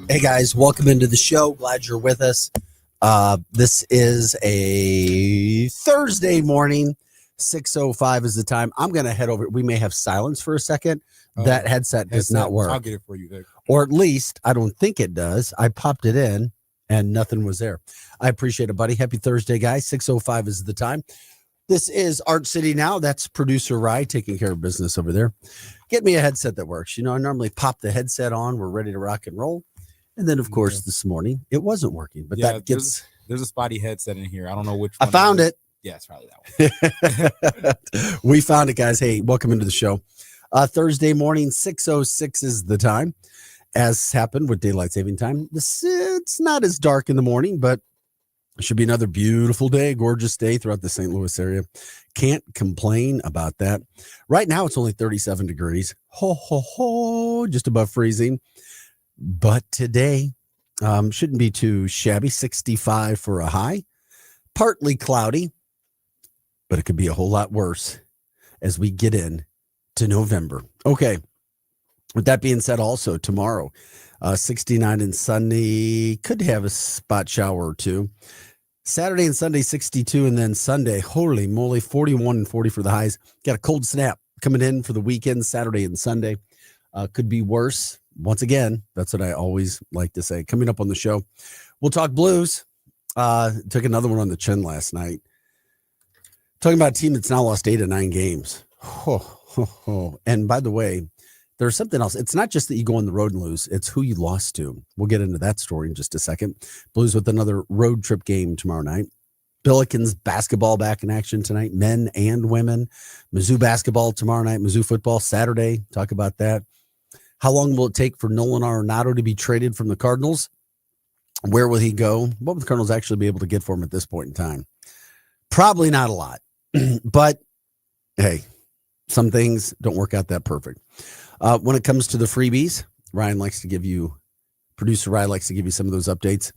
Hey guys, welcome into the show. Glad you're with us. This is a Thursday morning. 6:05 is the time. I'm going to head over. We may have silence for a second. That headset does not work. I'll get it for you, Vic. Or at least I don't think it does. I popped it in and nothing was there. I appreciate it, buddy. Happy Thursday, guys. 6:05 is the time. This is Art City Now. That's producer Rye taking care of business over there. Get me a headset that works. You know, I normally pop the headset on. We're ready to rock and roll. And then, of course, this morning it wasn't working. But that gets there's a spotty headset in here. I don't know which one. I found it. Yeah, it's probably that one. We found it, guys. Hey, welcome into the show. Thursday morning, 6:06 is the time. As happened with daylight saving time, it's not as dark in the morning, but it should be another beautiful day, gorgeous day throughout the St. Louis area. Can't complain about that. Right now, it's only 37 degrees. Ho, ho, ho, just above freezing. But today shouldn't be too shabby. 65 for a high. Partly cloudy, but it could be a whole lot worse as we get in to November. Okay. With that being said, also tomorrow, 69 and sunny, could have a spot shower or two. Saturday and Sunday, 62, and then Sunday, holy moly, 41 and 40 for the highs. Got a cold snap coming in for the weekend, Saturday and Sunday. Could be worse. Once again, that's what I always like to say. Coming up on the show, we'll talk Blues. Took another one on the chin last night. Talking about a team that's now lost 8 of 9 games. And by the way, there's something else. It's not just that you go on the road and lose. It's who you lost to. We'll get into that story in just a second. Blues with another road trip game tomorrow night. Billikens basketball back in action tonight, men and women. Mizzou basketball tomorrow night. Mizzou football Saturday. Talk about that. How long will it take for Nolan Arenado to be traded from the Cardinals? Where will he go? What will the Cardinals actually be able to get for him at this point in time? Probably not a lot. But, hey, some things don't work out that perfect. When it comes to the freebies, producer Ryan likes to give you some of those updates.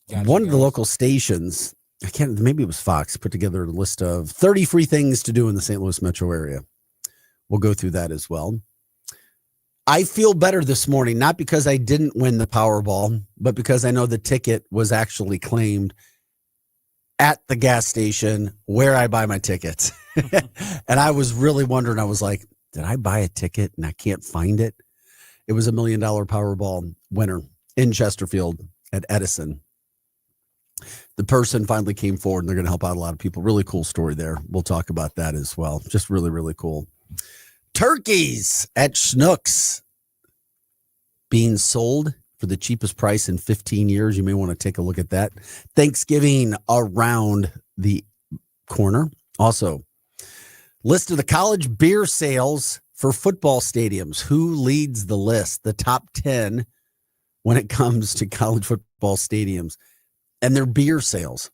One of the local stations, maybe it was Fox, put together a list of 30 free things to do in the St. Louis metro area. We'll go through that as well. I feel better this morning, not because I didn't win the Powerball, but because I know the ticket was actually claimed at the gas station where I buy my tickets. And I was really wondering, I was like, did I buy a ticket and I can't find it? It was $1 million Powerball winner in Chesterfield at Edison. The person finally came forward and they're going to help out a lot of people. Really cool story there. We'll talk about that as well. Just really, really cool. Turkeys at Schnucks being sold for the cheapest price in 15 years. You may want to take a look at that. Thanksgiving around the corner. Also, list of the college beer sales for football stadiums. Who leads the list? The top 10 when it comes to college football stadiums and their beer sales.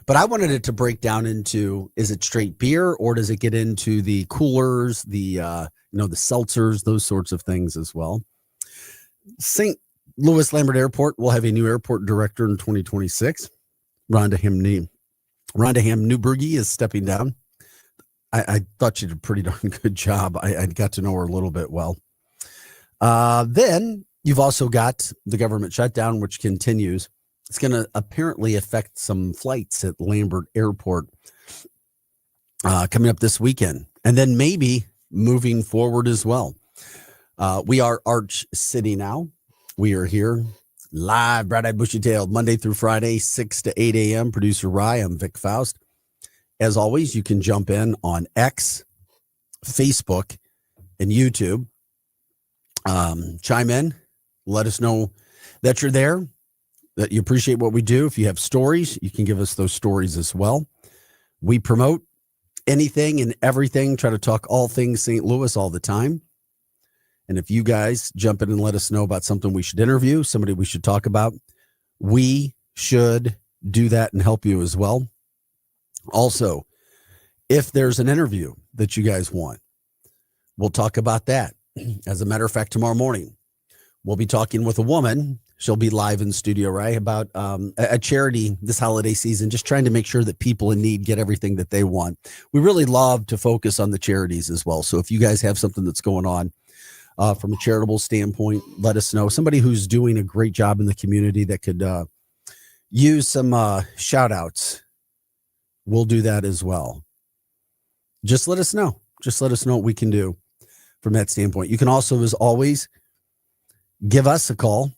But I wanted it to break down into, is it straight beer or does it get into the coolers, the seltzers, those sorts of things as well. St. Louis Lambert Airport will have a new airport director in 2026. Rhonda Ham Newbergy is stepping down. I thought she did a pretty darn good job. I got to know her a little bit well. Then you've also got the government shutdown, which continues. It's going to apparently affect some flights at Lambert Airport coming up this weekend. And then maybe moving forward as well. We are Arch City Now. We are here live, bright-eyed, bushy-tailed, Monday through Friday, 6 to 8 a.m. Producer Rye, I'm Vic Faust. As always, you can jump in on X, Facebook, and YouTube. Chime in. Let us know that you're there, that you appreciate what we do. If you have stories, you can give us those stories as well. We promote anything and everything, try to talk all things St. Louis all the time. And if you guys jump in and let us know about something we should interview, somebody we should talk about, we should do that and help you as well. Also, if there's an interview that you guys want, we'll talk about that. As a matter of fact, tomorrow morning, we'll be talking with a woman. She'll be live in studio, right? About a charity this holiday season, just trying to make sure that people in need get everything that they want. We really love to focus on the charities as well. So if you guys have something that's going on, from a charitable standpoint, let us know. Somebody who's doing a great job in the community that could use some shout outs. We'll do that as well. Just let us know. Just let us know what we can do from that standpoint. You can also, as always, give us a call.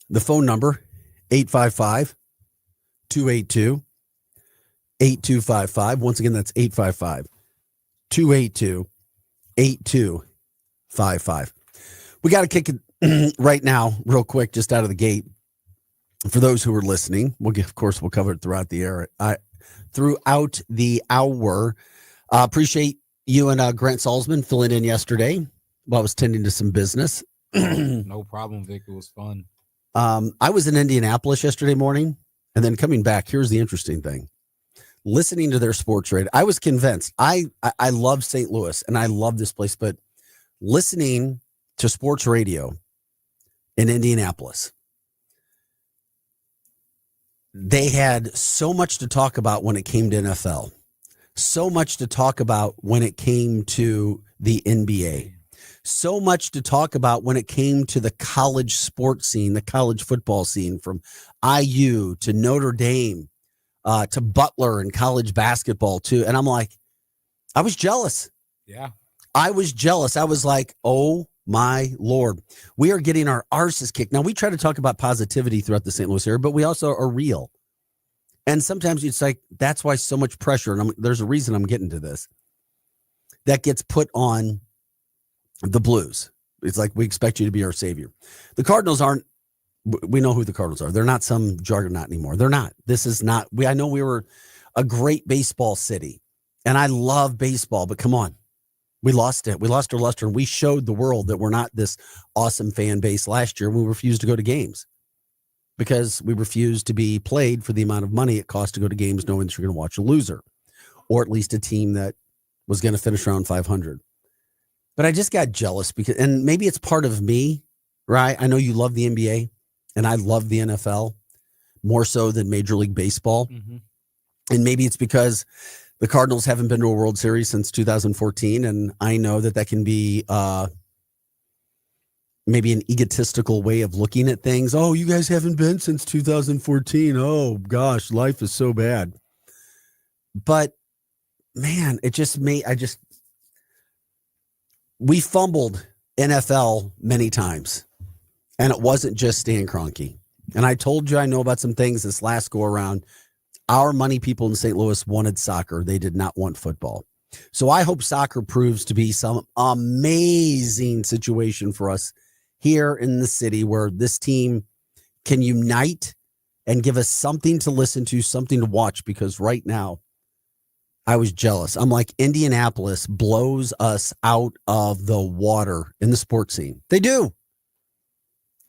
The phone number, 855-282-8255. Once again, that's 855-282-8255. We got to kick it right now, real quick, just out of the gate. For those who are listening, of course, we'll cover it throughout the hour. Appreciate you and Grant Salzman filling in yesterday while I was tending to some business. No problem, Vic. It was fun. I was in Indianapolis yesterday morning, and then coming back, here's the interesting thing. Listening to their sports radio, I was convinced. I love St. Louis, and I love this place, but listening to sports radio in Indianapolis, they had so much to talk about when it came to NFL, so much to talk about when it came to the NBA, so much to talk about when it came to the college sports scene, the college football scene, from IU to Notre Dame to Butler and college basketball too. And I'm like, I was jealous. Yeah. I was jealous. I was like, oh my Lord, we are getting our arses kicked. Now, we try to talk about positivity throughout the St. Louis area, but we also are real. And sometimes it's like, that's why so much pressure, and there's a reason I'm getting to this, that gets put on the Blues. It's like, we expect you to be our savior. The Cardinals aren't, we know who the Cardinals are. They're not some juggernaut anymore. They're not. This is not, I know we were a great baseball city, and I love baseball, but come on. We lost it. We lost our luster, and we showed the world that we're not this awesome fan base last year. We refused to go to games because we refused to be played for the amount of money it costs to go to games, knowing that you're going to watch a loser, or at least a team that was going to finish around 500. But I just got jealous because, and maybe it's part of me, right? I know you love the NBA, and I love the NFL more so than Major League Baseball. Mm-hmm. And maybe it's because the Cardinals haven't been to a World Series since 2014, and I know that can be maybe an egotistical way of looking at things. Oh, you guys haven't been since 2014. Oh, gosh, life is so bad. But, man, it just made we fumbled NFL many times, and it wasn't just Stan Kroenke. And I told you I know about some things this last go-around. Our money people in St. Louis wanted soccer. They did not want football. So I hope soccer proves to be some amazing situation for us here in the city, where this team can unite and give us something to listen to, something to watch, because right now I was jealous. I'm like, Indianapolis blows us out of the water in the sports scene. They do.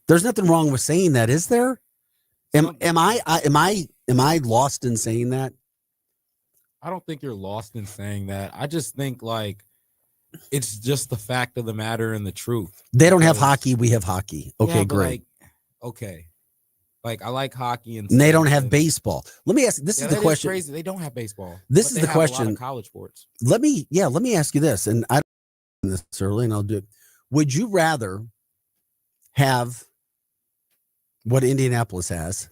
There's nothing wrong with saying that, is there? Am I lost in saying that? I don't think you're lost in saying that. I just think, like, it's just the fact of the matter and the truth. They don't have hockey. We have hockey. Okay, yeah, great. Like, okay. Like, I like hockey. And they don't have baseball. Let me ask, this is the question. Crazy. They don't have baseball. This is the question. A lot of college sports. Let me ask you this, and I don't know this early, and I'll do it. Would you rather have what Indianapolis has,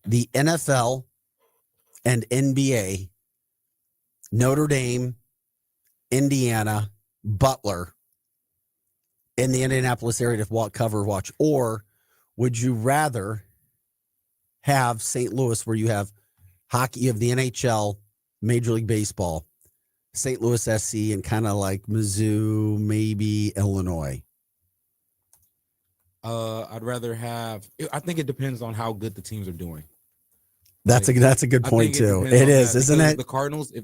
the NFL and NBA, Notre Dame, Indiana, Butler, in the Indianapolis area to watch, or would you rather have St. Louis, where you have hockey, you have the NHL, Major League Baseball, St. Louis SC, and kind of like Mizzou, maybe Illinois? I'd rather have. I think it depends on how good the teams are doing. That's a good point too. It is, isn't it? If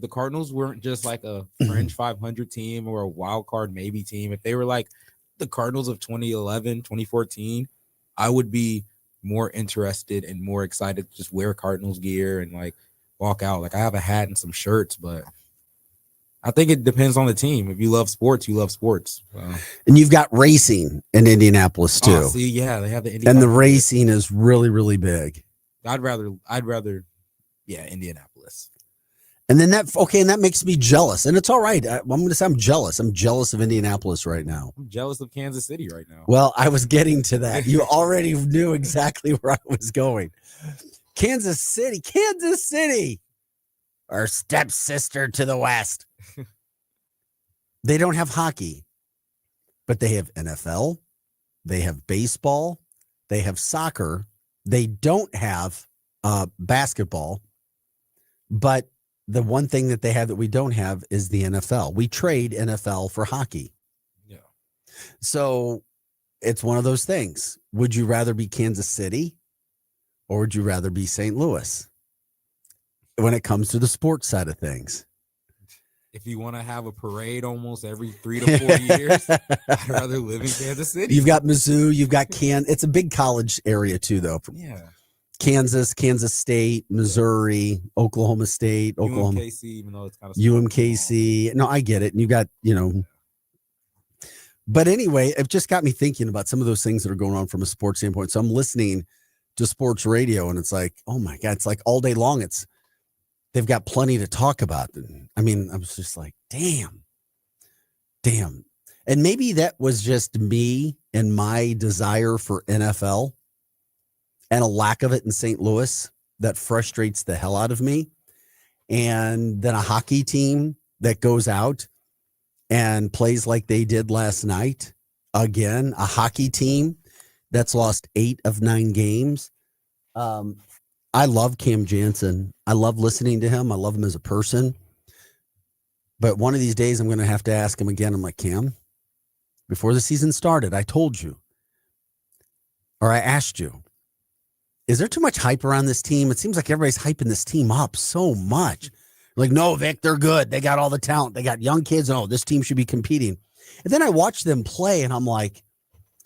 the Cardinals weren't just like a fringe 500 team or a wild card maybe team, if they were like the Cardinals of 2011, 2014, I would be more interested and more excited to just wear Cardinals gear and like walk out. Like, I have a hat and some shirts, but I think it depends on the team. If you love sports, you love sports. And you've got racing in Indianapolis too. See, yeah, they have the and the racing is really, really big. I'd rather, yeah, Indianapolis. And then that makes me jealous. And it's all right. I'm going to say I'm jealous. I'm jealous of Indianapolis right now. I'm jealous of Kansas City right now. Well, I was getting to that. You already knew exactly where I was going. Kansas City, our stepsister to the west. They don't have hockey, but they have NFL. They have baseball. They have soccer. They don't have basketball. But the one thing that they have that we don't have is the NFL. We trade NFL for hockey. Yeah. So it's one of those things. Would you rather be Kansas City or would you rather be St. Louis when it comes to the sports side of things? If you want to have a parade almost every 3 to 4 years, I'd rather live in Kansas City. You've got Mizzou, you've got It's a big college area too, though. Yeah. Kansas State, Missouri, Oklahoma State, UMKC, even though it's kind of UMKC. No, I get it. And you got, but anyway, it just got me thinking about some of those things that are going on from a sports standpoint. So I'm listening to sports radio and it's like, oh my God, it's like all day long. They've got plenty to talk about. I mean, I was just like, damn. And maybe that was just me and my desire for NFL and a lack of it in St. Louis that frustrates the hell out of me. And then a hockey team that goes out and plays like they did last night. Again, a hockey team that's lost 8 of 9 games. I love Cam Jansen. I love listening to him. I love him as a person. But one of these days, I'm going to have to ask him again. I'm like, Cam, before the season started, I told you, or I asked you, is there too much hype around this team? It seems like everybody's hyping this team up so much. Like, no, Vic, they're good. They got all the talent. They got young kids. Oh, this team should be competing. And then I watch them play, and I'm like,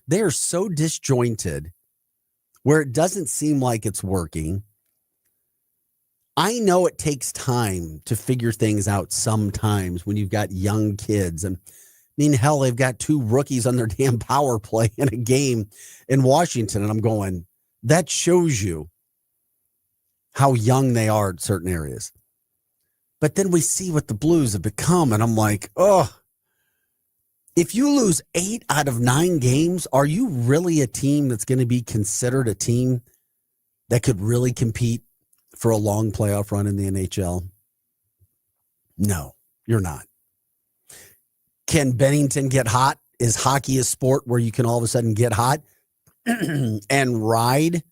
they are so disjointed where it doesn't seem like it's working. I know it takes time to figure things out sometimes when you've got young kids. And I mean, hell, they've got 2 rookies on their damn power play in a game in Washington. And I'm going, that shows you how young they are in certain areas. But then we see what the Blues have become. And I'm like, oh, if you lose 8 out of 9 games, are you really a team that's going to be considered a team that could really compete for a long playoff run in the NHL? No, you're not. Can Bennington get hot? Is hockey a sport where you can all of a sudden get hot and ride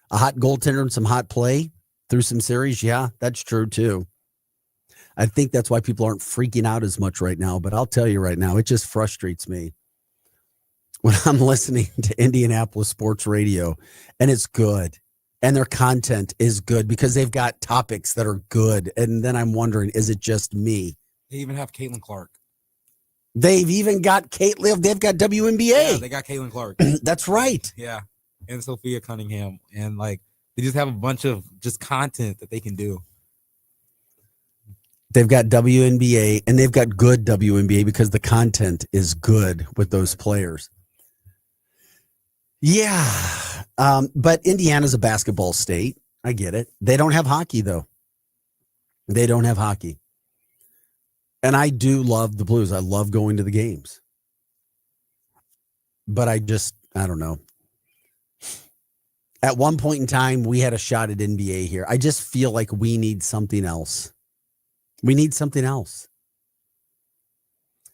a hot goaltender and some hot play through some series? Yeah, that's true too. I think that's why people aren't freaking out as much right now. But I'll tell you right now, it just frustrates me when I'm listening to Indianapolis sports radio and it's good. And their content is good because they've got topics that are good. And then I'm wondering, is it just me? They even have Caitlin Clark. They've even got Caitlin. They've got WNBA. Yeah, they got Caitlin Clark. That's right. Yeah. And Sophia Cunningham. And like, they just have a bunch of just content that they can do. They've got WNBA and they've got good WNBA because the content is good with those players. Yeah. But Indiana's a basketball state. I get it. They don't have hockey, though. They don't have hockey. And I do love the Blues. I love going to the games. But I don't know. At one point in time, we had a shot at NBA here. I just feel like we need something else. We need something else.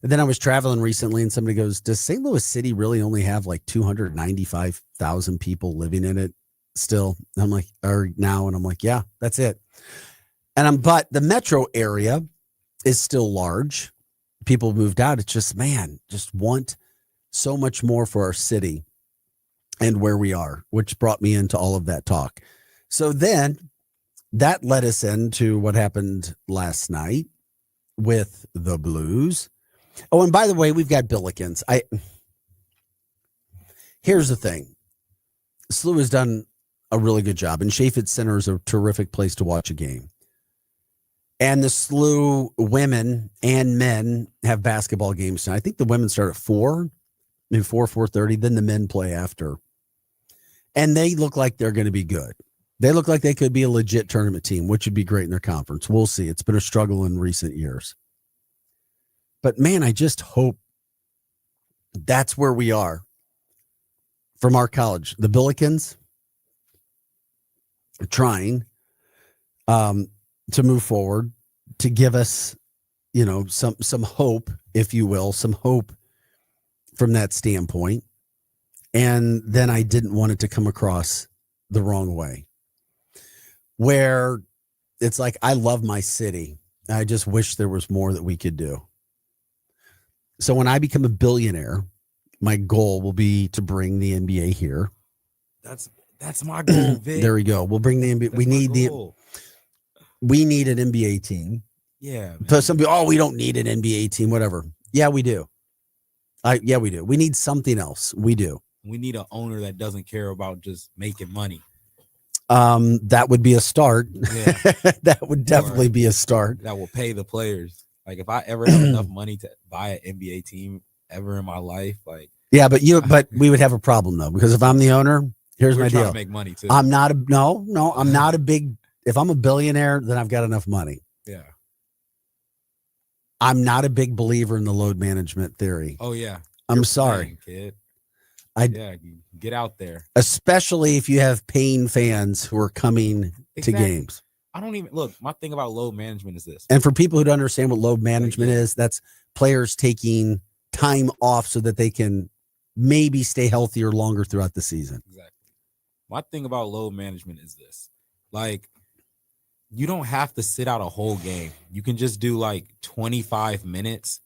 And then I was traveling recently and somebody goes, does St. Louis City really only have like 295,000 people living in it still? And I'm like, or now? And I'm like, yeah, that's it. But the metro area is still large. People moved out. It's just, man, just want so much more for our city and where we are, which brought me into all of that talk. So then that led us into what happened last night with the Blues. Oh, and by the way, we've got Billikens. Here's the thing. SLU has done a really good job, and Chaffetz Center is a terrific place to watch a game. And the SLU women and men have basketball games tonight. I think the women start at 4, maybe 4:30. Then the men play after. And they look like they're going to be good. They look like they could be a legit tournament team, which would be great in their conference. We'll see. It's been a struggle in recent years. But, man, I just hope that's where we are from our college. The Billikens are trying to move forward, to give us, some hope, if you will, some hope from that standpoint. And then I didn't want it to come across the wrong way, where it's like, I love my city. I just wish there was more that we could do. So when I become a billionaire, my goal will be to bring the NBA here. That's my goal, Vic. There we go. We'll bring the NBA. We need an NBA team. Yeah. Man. So some people, we don't need an NBA team, whatever. Yeah, we do. Yeah, we do. We need something else. We do. We need an owner that doesn't care about just making money. That would be a start. Yeah. That would definitely be a start. That will pay the players. Like, if I ever have enough money to buy an NBA team ever in my life, like, yeah, but we would have a problem though, because if I'm the owner, here's my deal. To make money too. I'm not a big. If I'm a billionaire, then I've got enough money. Yeah. I'm not a big believer in the load management theory. Oh yeah. I'm sorry, kid. Yeah, get out there. Especially if you have paying fans who are coming to games. I don't even look. My thing about load management is this. And for people who don't understand what load management is, that's players taking time off so that they can maybe stay healthier longer throughout the season. Exactly. My thing about load management is this. Like, you don't have to sit out a whole game. You can just do like 25 minutes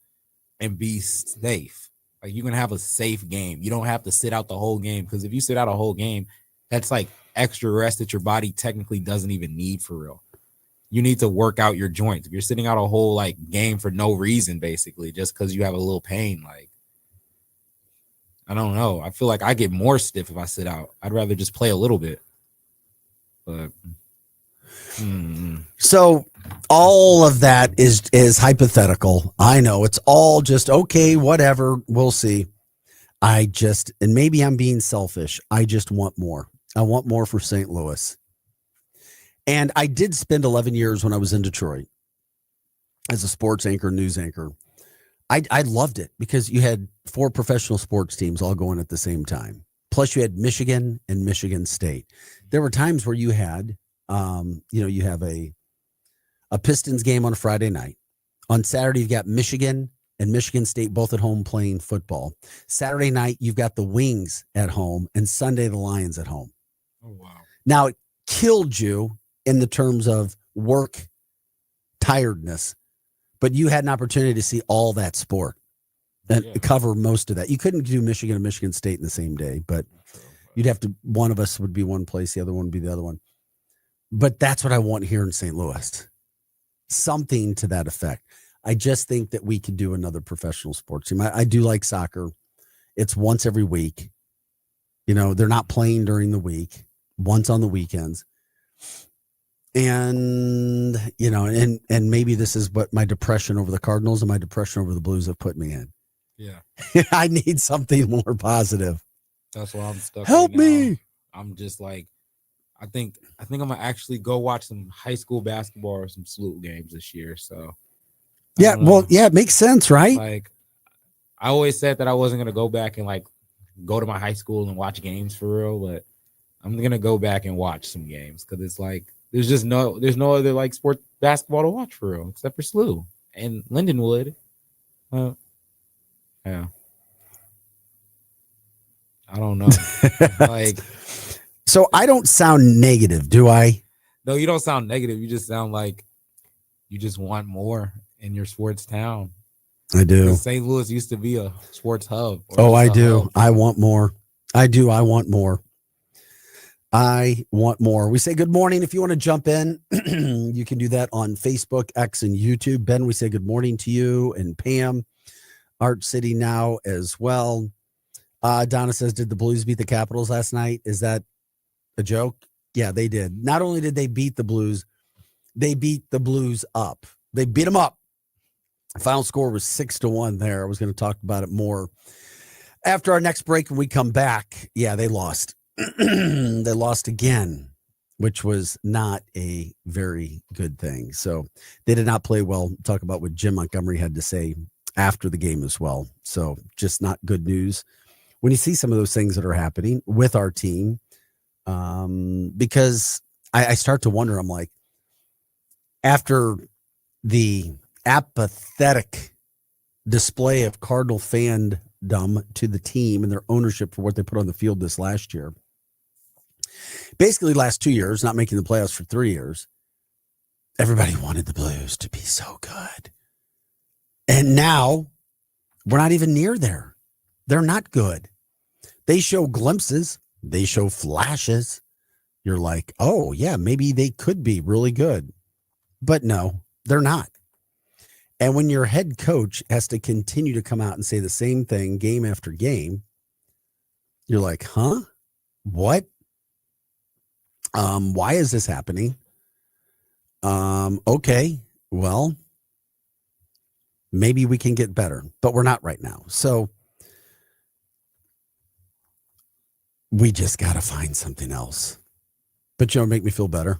and be safe. Like, you can have a safe game. You don't have to sit out the whole game, because if you sit out a whole game, that's like extra rest that your body technically doesn't even need for real. You need to work out your joints. If you're sitting out a whole like game for no reason, basically just because you have a little pain, like, I don't know. I feel like I get more stiff if I sit out. I'd rather just play a little bit. But so all of that is hypothetical. I know it's all just okay, whatever. We'll see. And maybe I'm being selfish. I just want more. I want more for St. Louis. And I did spend 11 years when I was in Detroit as a sports anchor, news anchor. I loved it because you had 4 professional sports teams all going at the same time. Plus you had Michigan and Michigan State. There were times where you had, you have a Pistons game on a Friday night. On Saturday, you've got Michigan and Michigan State both at home playing football. Saturday night, you've got the Wings at home, and Sunday, the Lions at home. Oh, wow. Now, it killed you in the terms of work tiredness, but you had an opportunity to see all that sport and cover most of that. You couldn't do Michigan and Michigan State in the same day, but you'd have to, one of us would be one place, the other one would be the other one. But that's what I want here in St. Louis. Something to that effect. I just think that we could do another professional sports team. I do like soccer. It's once every week. They're not playing during the week, once on the weekends. And, and maybe this is what my depression over the Cardinals and my depression over the Blues have put me in. Yeah. I need something more positive. That's why I'm stuck. Help right me. Now. I'm just like, I think I'm gonna actually go watch some high school basketball or some salute games this year. So it makes sense, right? Like, I always said that I wasn't gonna go back and like go to my high school and watch games for real, but I'm gonna go back and watch some games because it's like there's no other like sport basketball to watch for real except for SLU and Lindenwood. Yeah. I don't know. Like, so I don't sound negative, do I? No, you don't sound negative. You just sound like you just want more in your sports town. I do. St. Louis used to be a sports hub. I do. Hub. I want more. I do. I want more. I want more. We say good morning. If you want to jump in, you can do that on Facebook, X, and YouTube. Ben, we say good morning to you, and Pam, Art City now as well. Donna says, did the Blues beat the Capitals last night? Is that a joke? Yeah, they did. Not only did they beat the Blues, they beat the Blues up. They beat them up. Final score was 6-1 there. I was going to talk about it more after our next break when we come back. Yeah, they lost. They lost again. which was not a very good thing. So they did not play well. Talk about what Jim Montgomery had to say after the game as well. So just not good news when you see some of those things that are happening with our team. Because I start to wonder, I'm like, after the apathetic display of Cardinal fandom to the team and their ownership for what they put on the field this last year, basically last 2 years, not making the playoffs for 3 years, everybody wanted the Blues to be so good. And now we're not even near there. They're not good. They show glimpses. They show flashes. You're like, oh, yeah, maybe they could be really good. But no, they're not. And when your head coach has to continue to come out and say the same thing game after game, you're like, huh? What? Why is this happening? Okay, well, maybe we can get better, but we're not right now. So we just got to find something else. But you know, make me feel better.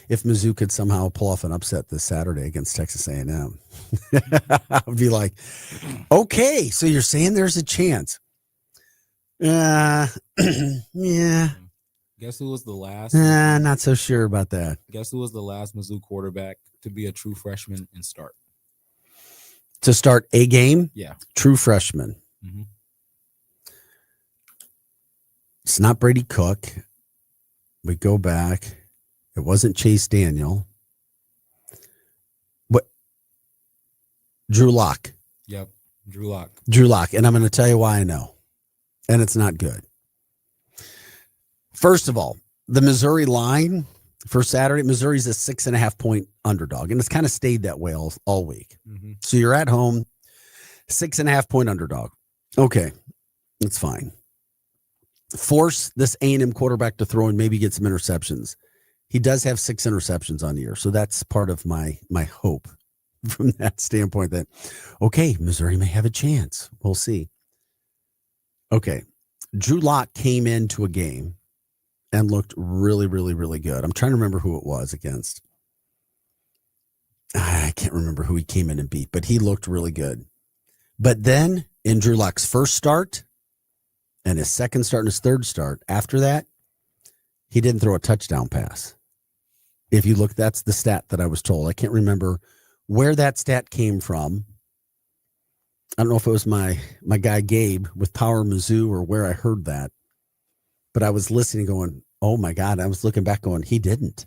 If Mizzou could somehow pull off an upset this Saturday against Texas A&M, I'd be like, okay, so you're saying there's a chance. Yeah. Guess who was the last? Not so sure about that. Guess who was the last Mizzou quarterback to be a true freshman and start? To start a game? Yeah. True freshman. Mm-hmm. It's not Brady Cook. We go back. It wasn't Chase Daniel. What? Drew Lock. Yep. Drew Lock. Drew Lock. And I'm going to tell you why I know. And it's not good. First of all, the Missouri line for Saturday, Missouri's a 6.5 point underdog. And it's kind of stayed that way all week. Mm-hmm. So you're at home, 6.5 point underdog. Okay. That's fine. Force this A&M quarterback to throw and maybe get some interceptions. He does have 6 interceptions on the year. So that's part of my hope from that standpoint that, okay, Missouri may have a chance. We'll see. Okay. Drew Lock came into a game and looked really, really, really good. I'm trying to remember who it was against. I can't remember who he came in and beat, but he looked really good. But then in Drew Lock's first start and his second start and his third start, after that, he didn't throw a touchdown pass. If you look, that's the stat that I was told. I can't remember where that stat came from. I don't know if it was my guy Gabe with Power Mizzou or where I heard that. But I was listening going, oh my God, I was looking back going, he didn't.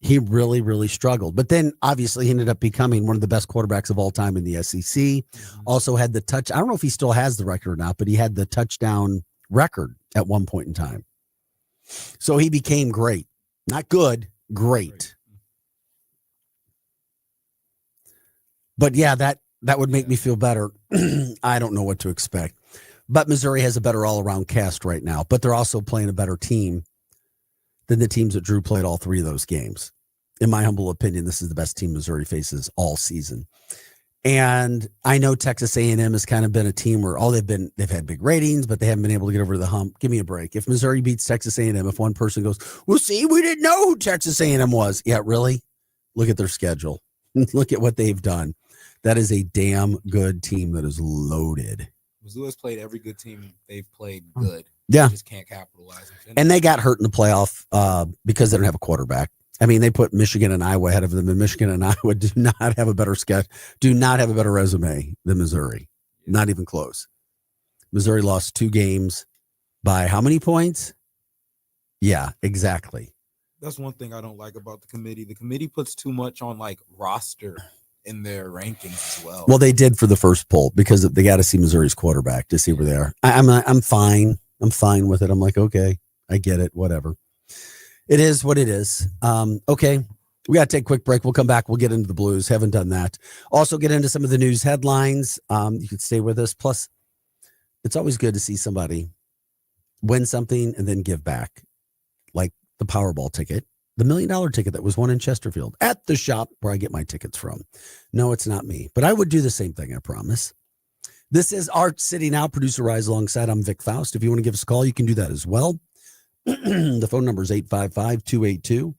He really, really struggled. But then obviously he ended up becoming one of the best quarterbacks of all time in the SEC. Mm-hmm. Also had the touch. I don't know if he still has the record or not, but he had the touchdown record at one point in time. So he became great. Not good, great. But yeah, that would make me feel better. I don't know what to expect. But Missouri has a better all-around cast right now. But they're also playing a better team than the teams that Drew played all 3 of those games. In my humble opinion, this is the best team Missouri faces all season. And I know Texas A&M has kind of been a team where they've had big ratings, but they haven't been able to get over the hump. Give me a break. If Missouri beats Texas A&M, if one person goes, well, see, we didn't know who Texas A&M was. Yeah, really? Look at their schedule. Look at what they've done. That is a damn good team that is loaded. Mizzou has played every good team they've played good. Yeah. They just can't capitalize. And they got hurt in the playoff because they don't have a quarterback. I mean, they put Michigan and Iowa ahead of them, and Michigan and Iowa do not have a better schedule, do not have a better resume than Missouri. Not even close. Missouri lost 2 games by how many points? Yeah, exactly. That's one thing I don't like about the committee. The committee puts too much on like roster in their rankings as well. Well, they did for the first poll because they got to see Missouri's quarterback to see where they are. I'm fine. I'm fine with it. I'm like, okay, I get it. Whatever. It is what it is. Okay. We got to take a quick break. We'll come back. We'll get into the Blues. Haven't done that. Also get into some of the news headlines. You could stay with us. Plus, it's always good to see somebody win something and then give back. Like the Powerball ticket, the $1 million ticket that was won in Chesterfield at the shop where I get my tickets from. No, it's not me, but I would do the same thing. I promise. This is Art City Now, producer Rise alongside. I'm Vic Faust. If you want to give us a call, you can do that as well. The phone number is 855 282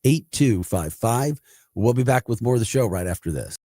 8255. We'll be back with more of the show right after this.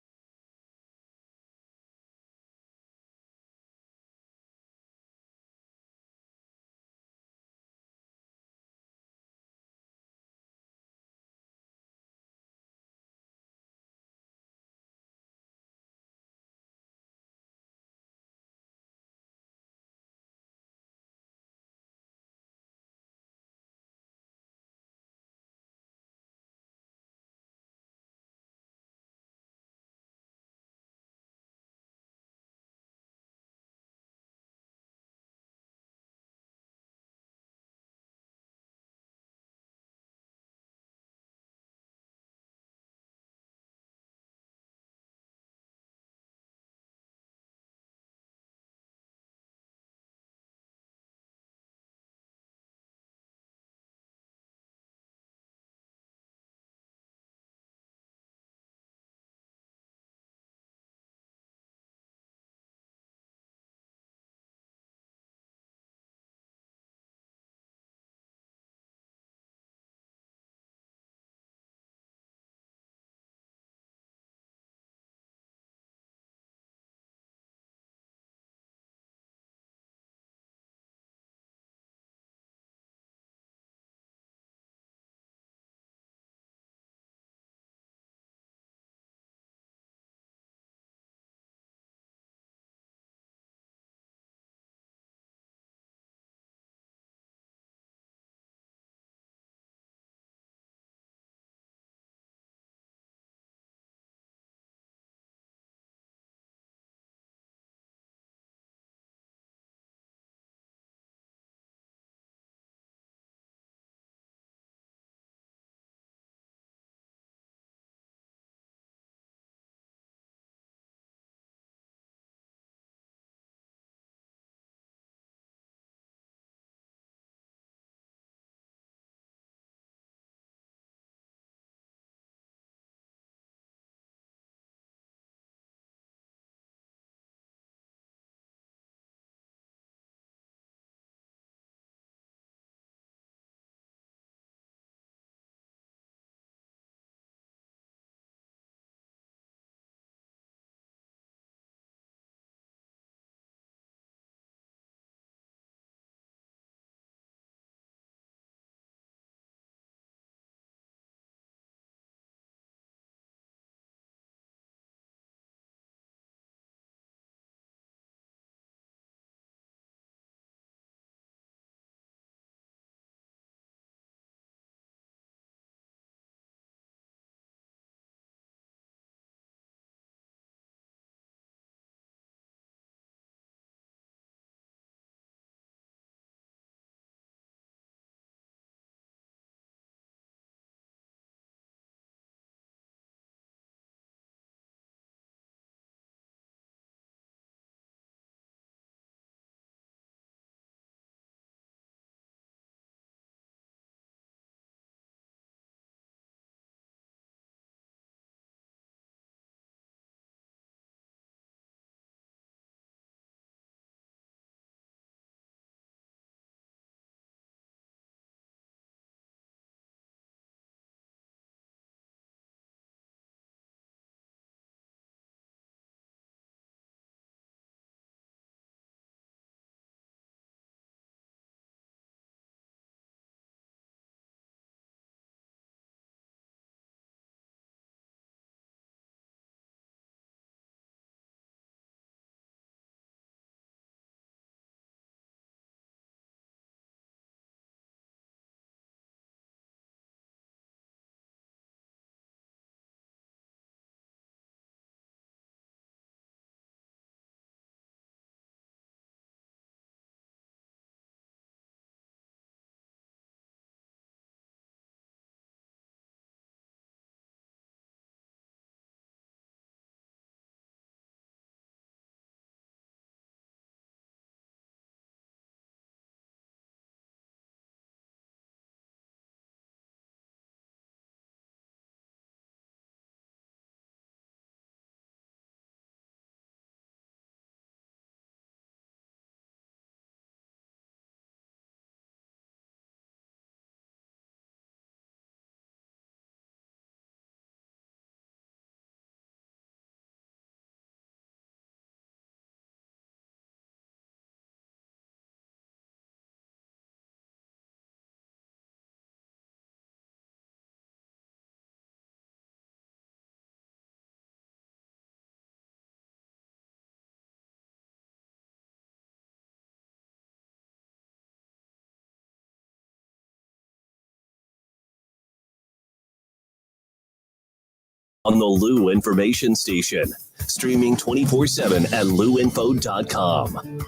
on the Lou Information Station. Streaming 24/7 at louinfo.com.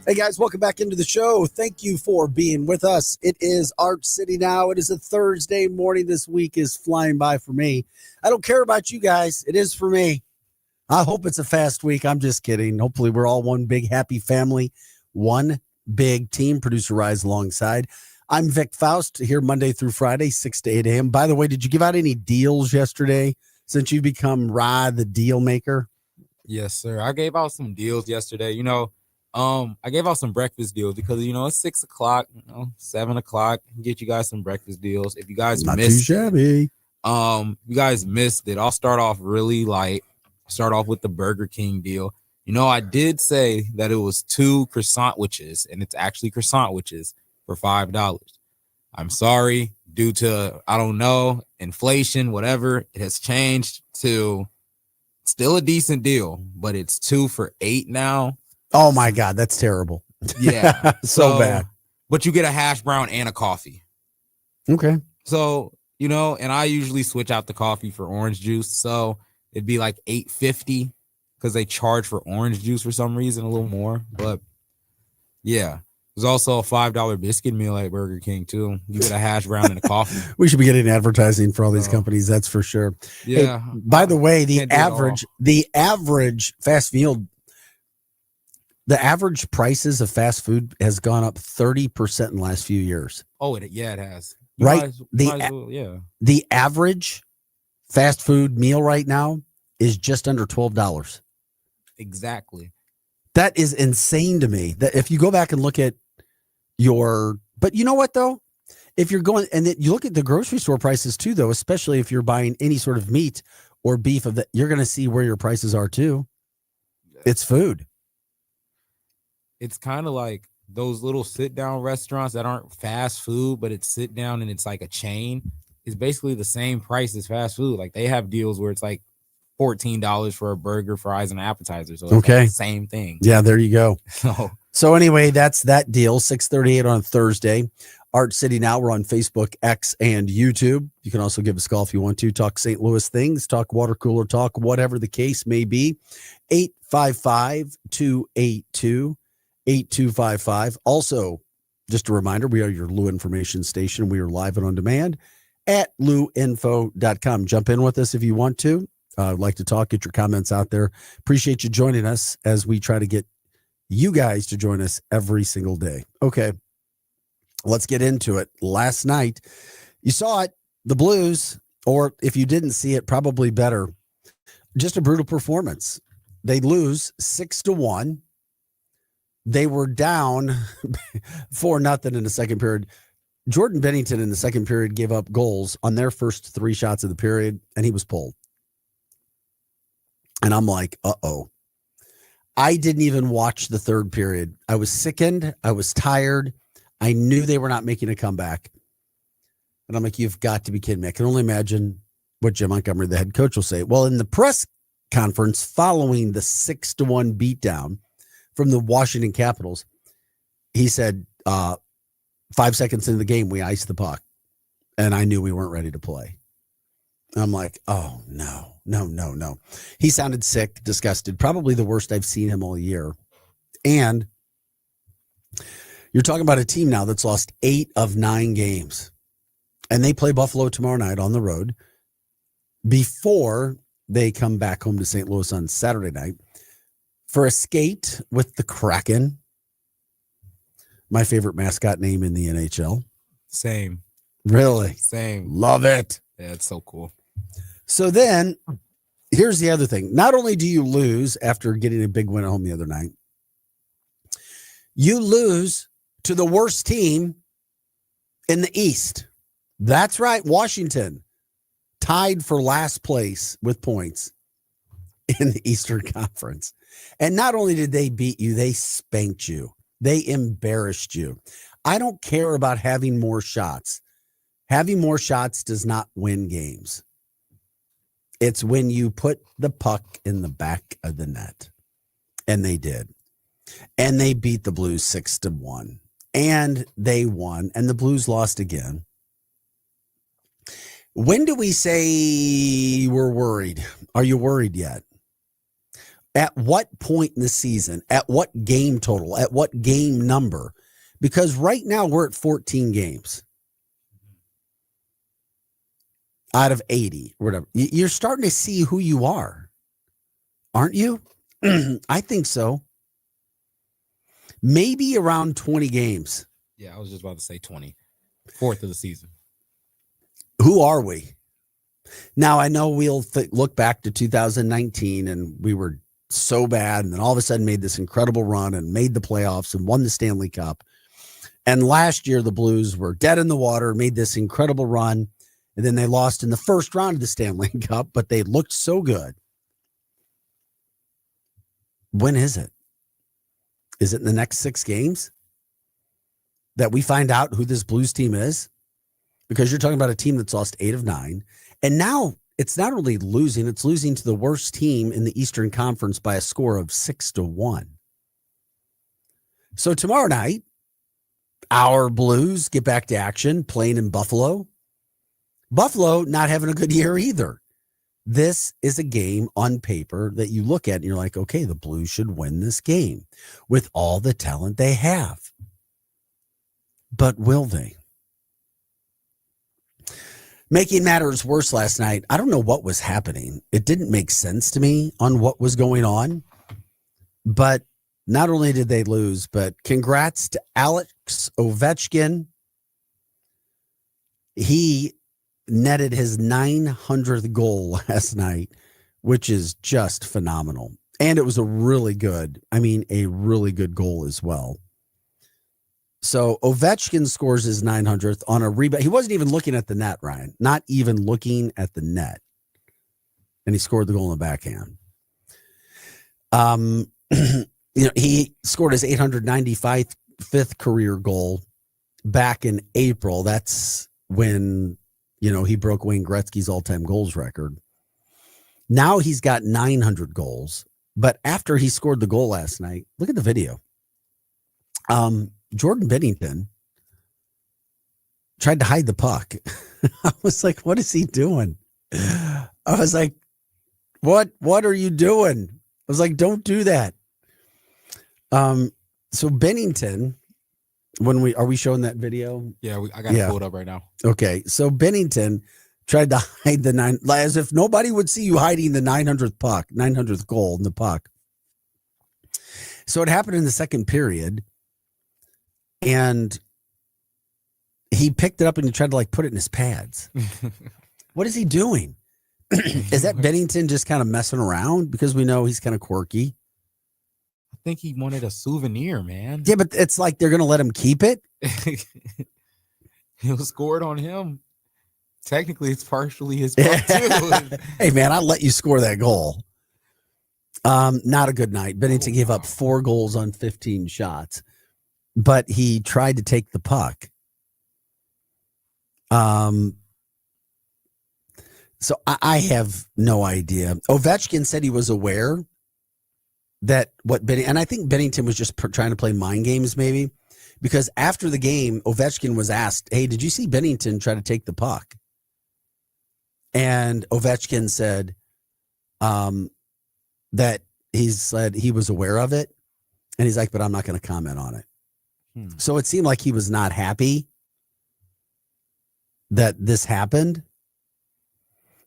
Hey guys, welcome back into the show. Thank you for being with us. It is Art City now. It is a Thursday morning. This week is flying by for me. I don't care about you guys. It is for me. I hope it's a fast week. I'm just kidding. Hopefully we're all one big happy family, one big team. Producer Rise alongside. I'm Vic Faust here Monday through Friday, 6 to 8 a.m. By the way, did you give out any deals yesterday since you've become Rod the deal maker? Yes, sir. I gave out some deals yesterday. I gave out some breakfast deals because it's 6 o'clock, 7 o'clock. Get you guys some breakfast deals. If you guys Not missed too shabby. you guys missed it. I'll start off really light. Start off with the Burger King deal. I did say that it was 2 croissant witches, and it's actually croissant witches for $5. I'm sorry, due to I don't know, inflation, whatever, it has changed to still a decent deal, but it's 2 for $8 now. Oh my God, that's terrible. Yeah. so bad. But you get a hash brown and a coffee. Okay. So, and I usually switch out the coffee for orange juice. So it'd be like $8.50 because they charge for orange juice for some reason a little more. But yeah. There's also a $5 biscuit meal at Burger King too. You get a hash brown and a coffee. We should be getting advertising for all these companies. That's for sure. Yeah. Hey, by the way, the average fast meal, the average prices of fast food has gone up 30% in the last few years. Oh, it has. Right. The average fast food meal right now is just under $12. Exactly. That is insane to me. That if you go back and look at but you know what though? If you're going and then you look at the grocery store prices too, though, especially if you're buying any sort of meat or beef of that, you're going to see where your prices are too. It's food. It's kind of like those little sit down restaurants that aren't fast food, but it's sit down and it's like a chain. It's basically the same price as fast food. Like they have deals where it's like $14 for a burger, fries, and appetizer. So it's okay, like the same thing. Yeah, there you go. So anyway, that's that deal. 6:38 on Thursday. Art City Now. We're on Facebook, X, and YouTube. You can also give us a call if you want to. Talk St. Louis things, talk water cooler talk, whatever the case may be. 855-282-8255. Also, just a reminder, we are your Lou Information Station. We are live and on demand at louinfo.com. Jump in with us if you want to. I'd like to talk, get your comments out there. Appreciate you joining us as we try to get you guys to join us every single day. Okay, let's get into it. Last night, you saw it, the Blues, or if you didn't see it, probably better. Just a brutal performance. They lose 6-1. They were down 4-0 in the second period. Jordan Bennington in the second period gave up goals on their first 3 shots of the period, and he was pulled. And I'm like, uh-oh. I didn't even watch the third period. I was sickened. I was tired. I knew they were not making a comeback. And I'm like, you've got to be kidding me. I can only imagine what Jim Montgomery, the head coach, will say. Well, in the press conference following the 6-1 beatdown from the Washington Capitals, he said, 5 seconds into the game, we iced the puck. And I knew we weren't ready to play. I'm like, oh, no. He sounded sick, disgusted, probably the worst I've seen him all year. And you're talking about a team now that's lost 8 of 9 games. And they play Buffalo tomorrow night on the road before they come back home to St. Louis on Saturday night for a skate with the Kraken. My favorite mascot name in the NHL. Same. Really? Same. Love it. Yeah, it's so cool. So then, here's the other thing. Not only do you lose after getting a big win at home the other night, you lose to the worst team in the East. That's right, Washington, tied for last place with points in the Eastern Conference. And not only did they beat you, they spanked you. They embarrassed you. I don't care about having more shots. Having more shots does not win games. It's when you put the puck in the back of the net. And they did. And they beat the Blues 6-1. And they won. And the Blues lost again. When do we say we're worried? Are you worried yet? At what point in the season? At what game total? At what game number? Because right now we're at 14 games out of 80 or whatever. You're starting to see who you are, aren't you? I think so. Maybe around 20 games. Yeah, I was just about to say 20. Fourth of the season. Who are we? Now, I know we'll look back to 2019 and we were so bad, and then all of a sudden made this incredible run and made the playoffs and won the Stanley Cup. And last year, the Blues were dead in the water, made this incredible run, and then they lost in the first round of the Stanley Cup, but they looked so good. When is it? Is it in the next 6 games that we find out who this Blues team is? Because you're talking about a team that's lost 8 of 9. And now it's not only losing, it's losing to the worst team in the Eastern Conference by a score of 6-1. So tomorrow night, our Blues get back to action playing in Buffalo. Buffalo not having a good year either. This is a game on paper that you look at and you're like, okay, the Blues should win this game with all the talent they have. But will they? Making matters worse last night, I don't know what was happening. It didn't make sense to me on what was going on. But not only did they lose, but congrats to Alex Ovechkin. He netted his 900th goal last night, which is just phenomenal. And it was a really good goal as well. So Ovechkin scores his 900th on a rebound. He wasn't even looking at the net, Ryan. Not even looking at the net. And he scored the goal in the backhand. He scored his 895th career goal back in April. That's when, he broke Wayne Gretzky's all-time goals record. Now he's got 900 goals. But after he scored the goal last night, look at the video. Jordan Binnington tried to hide the puck. I was like, what is he doing? I was like, what are you doing? I was like, don't do that. So Binnington, are we showing that video? Yeah, I got it pulled up right now. Okay. So Binnington tried to hide as if nobody would see you hiding the 900th goal in the puck. So it happened in the second period. And he picked it up and he tried to put it in his pads. What is he doing? Is that Binnington just kind of messing around? Because we know he's kind of quirky. I think he wanted a souvenir, man. Yeah, but it's like they're going to let him keep it. It was scored on him. Technically, it's partially his fault too. Hey, man, I'll let you score that goal. Not a good night. Binnington gave up 4 goals on 15 shots. But he tried to take the puck. So I have no idea. Ovechkin said he was aware that and I think Binnington was just trying to play mind games maybe, because after the game, Ovechkin was asked, hey, did you see Binnington try to take the puck? And Ovechkin said that he said he was aware of it. And he's like, but I'm not going to comment on it. So it seemed like he was not happy that this happened.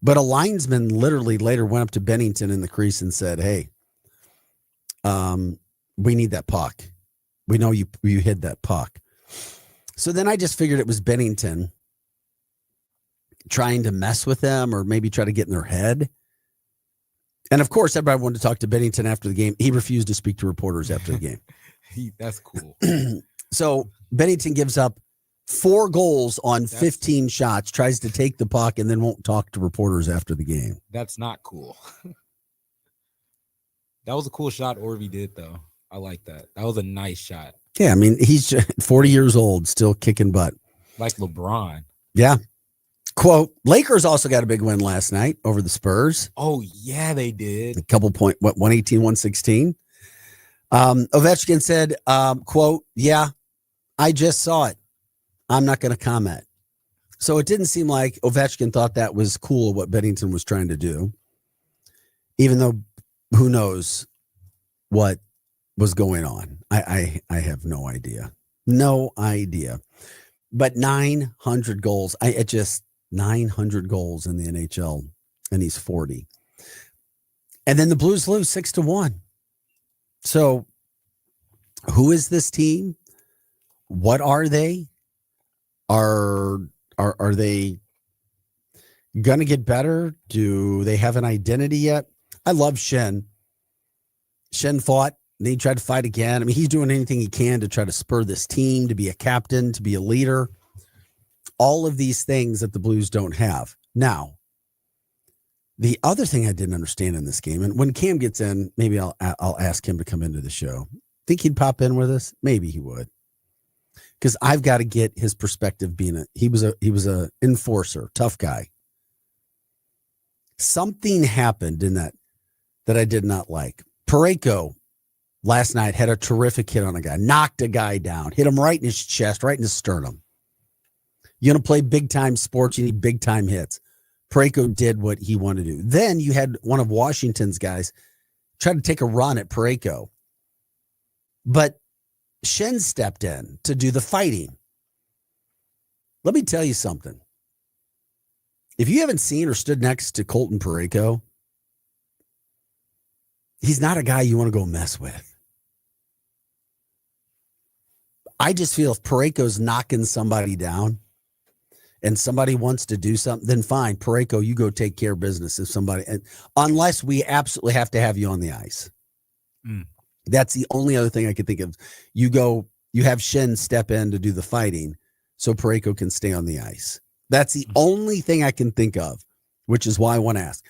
But a linesman literally later went up to Binnington in the crease and said, hey, we need that puck. We know you hid that puck. So then I just figured it was Binnington trying to mess with them or maybe try to get in their head. And of course, everybody wanted to talk to Binnington after the game. He refused to speak to reporters after the game. That's cool. So Binnington gives up 4 goals on 15 shots, tries to take the puck, and then won't talk to reporters after the game. That's not cool. That was a cool shot Orvie did, though. I like that. That was a nice shot. Yeah, I mean, he's 40 years old, still kicking butt. Like LeBron. Yeah. Quote, Lakers also got a big win last night over the Spurs. Oh, yeah, they did. A couple 118, 116. Ovechkin said, quote, yeah, I just saw it. I'm not going to comment. So it didn't seem like Ovechkin thought that was cool what Bennington was trying to do, even though who knows what was going on. I have no idea. No idea. But 900 goals. 900 goals in the NHL, and he's 40. And then the Blues lose 6-1. So who is this team? What are they? Are they going to get better? Do they have an identity yet? I love Schenn. Schenn fought, and he tried to fight again. I mean, he's doing anything he can to try to spur this team, to be a captain, to be a leader. All of these things that the Blues don't have. Now, the other thing I didn't understand in this game, and when Cam gets in, maybe I'll ask him to come into the show. Think he'd pop in with us? Maybe he would. Because I've got to get his perspective being he was a enforcer, tough guy. Something happened in that I did not like. Parayko last night had a terrific hit on a guy, knocked a guy down, hit him right in his chest, right in his sternum. You're going to play big time sports, you need big time hits. Parayko did what he wanted to do. Then you had one of Washington's guys try to take a run at Parayko. But Schenn stepped in to do the fighting. Let me tell you something. If you haven't seen or stood next to Colton Parayko, he's not a guy you want to go mess with. I just feel if Parayko's knocking somebody down and somebody wants to do something, then fine, Parayko, you go take care of business. If somebody, unless we absolutely have to have you on the ice. That's the only other thing I could think of. You have Schenn step in to do the fighting so Parayko can stay on the ice. That's the only thing I can think of, which is why I want to ask.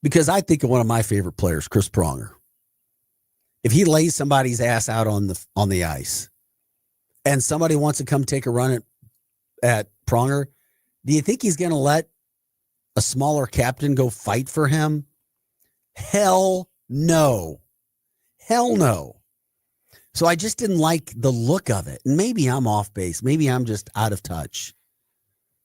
Because I think of one of my favorite players, Chris Pronger. If he lays somebody's ass out on the ice and somebody wants to come take a run at Pronger, do you think he's going to let a smaller captain go fight for him? Hell no. Hell no. So I just didn't like the look of it. And maybe I'm off base. Maybe I'm just out of touch.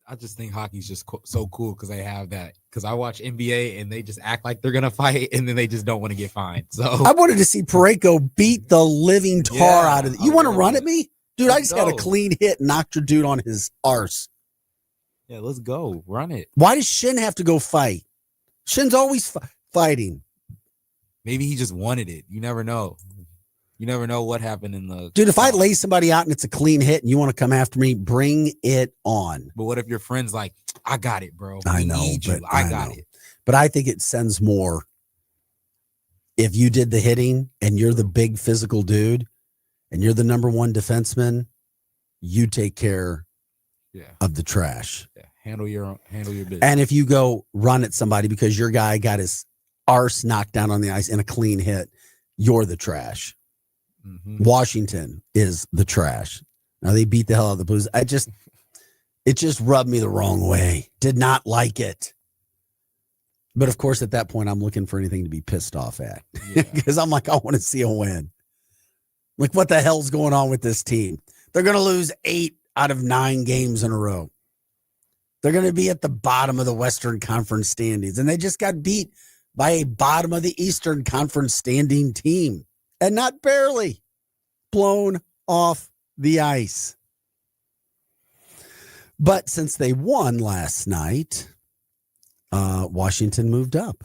I just think hockey's just so cool because they have that. Because I watch NBA and they just act like they're gonna fight and then they just don't want to get fined. So I wanted to see Parayko beat the living tar out of it. You want to run at me, dude? I just got a clean hit, knocked your dude on his arse. Yeah, let's go, run it. Why does Schenn have to go fight? Shen's always fighting. Maybe he just wanted it. You never know. You never know what happened in the. Dude, if I lay somebody out and it's a clean hit and you want to come after me, bring it on. But what if your friend's like, I got it, bro. I know, but I got it. But I think it sends more if you did the hitting and you're the big physical dude and you're the number one defenseman, you take care of the trash. Yeah. Handle your business. And if you go run at somebody because your guy got his arse knocked down on the ice in a clean hit, you're the trash. Mm-hmm. Washington is the trash. Now they beat the hell out of the Blues. It just rubbed me the wrong way. Did not like it. But of course, at that point, I'm looking for anything to be pissed off at because I'm like, I want to see a win. Like, what the hell's going on with this team? They're going to lose 8 out of 9 games in a row. They're going to be at the bottom of the Western Conference standings, and they just got beat by a bottom of the Eastern Conference standing team. And not barely, blown off the ice. But since they won last night, Washington moved up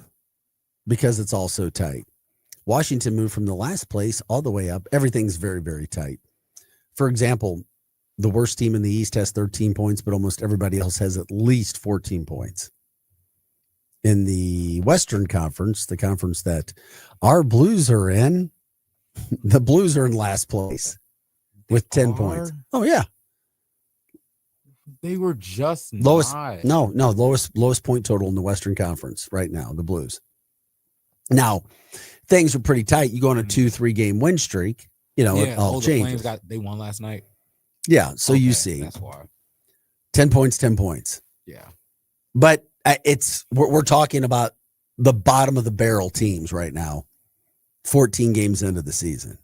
because it's all so tight. Washington moved from the last place all the way up. Everything's very, very tight. For example, the worst team in the East has 13 points, but almost everybody else has at least 14 points. In the Western Conference, the conference that our Blues are in, the Blues are in last place with 10 points. Oh, yeah. They were just lowest point total in the Western Conference right now, the Blues. Now, things are pretty tight. You go on a 2-3 game win streak, it all changes. They won last night. Yeah, so you see. That's why. 10 points. Yeah. But we're talking about the bottom of the barrel teams right now. 14 games into the season.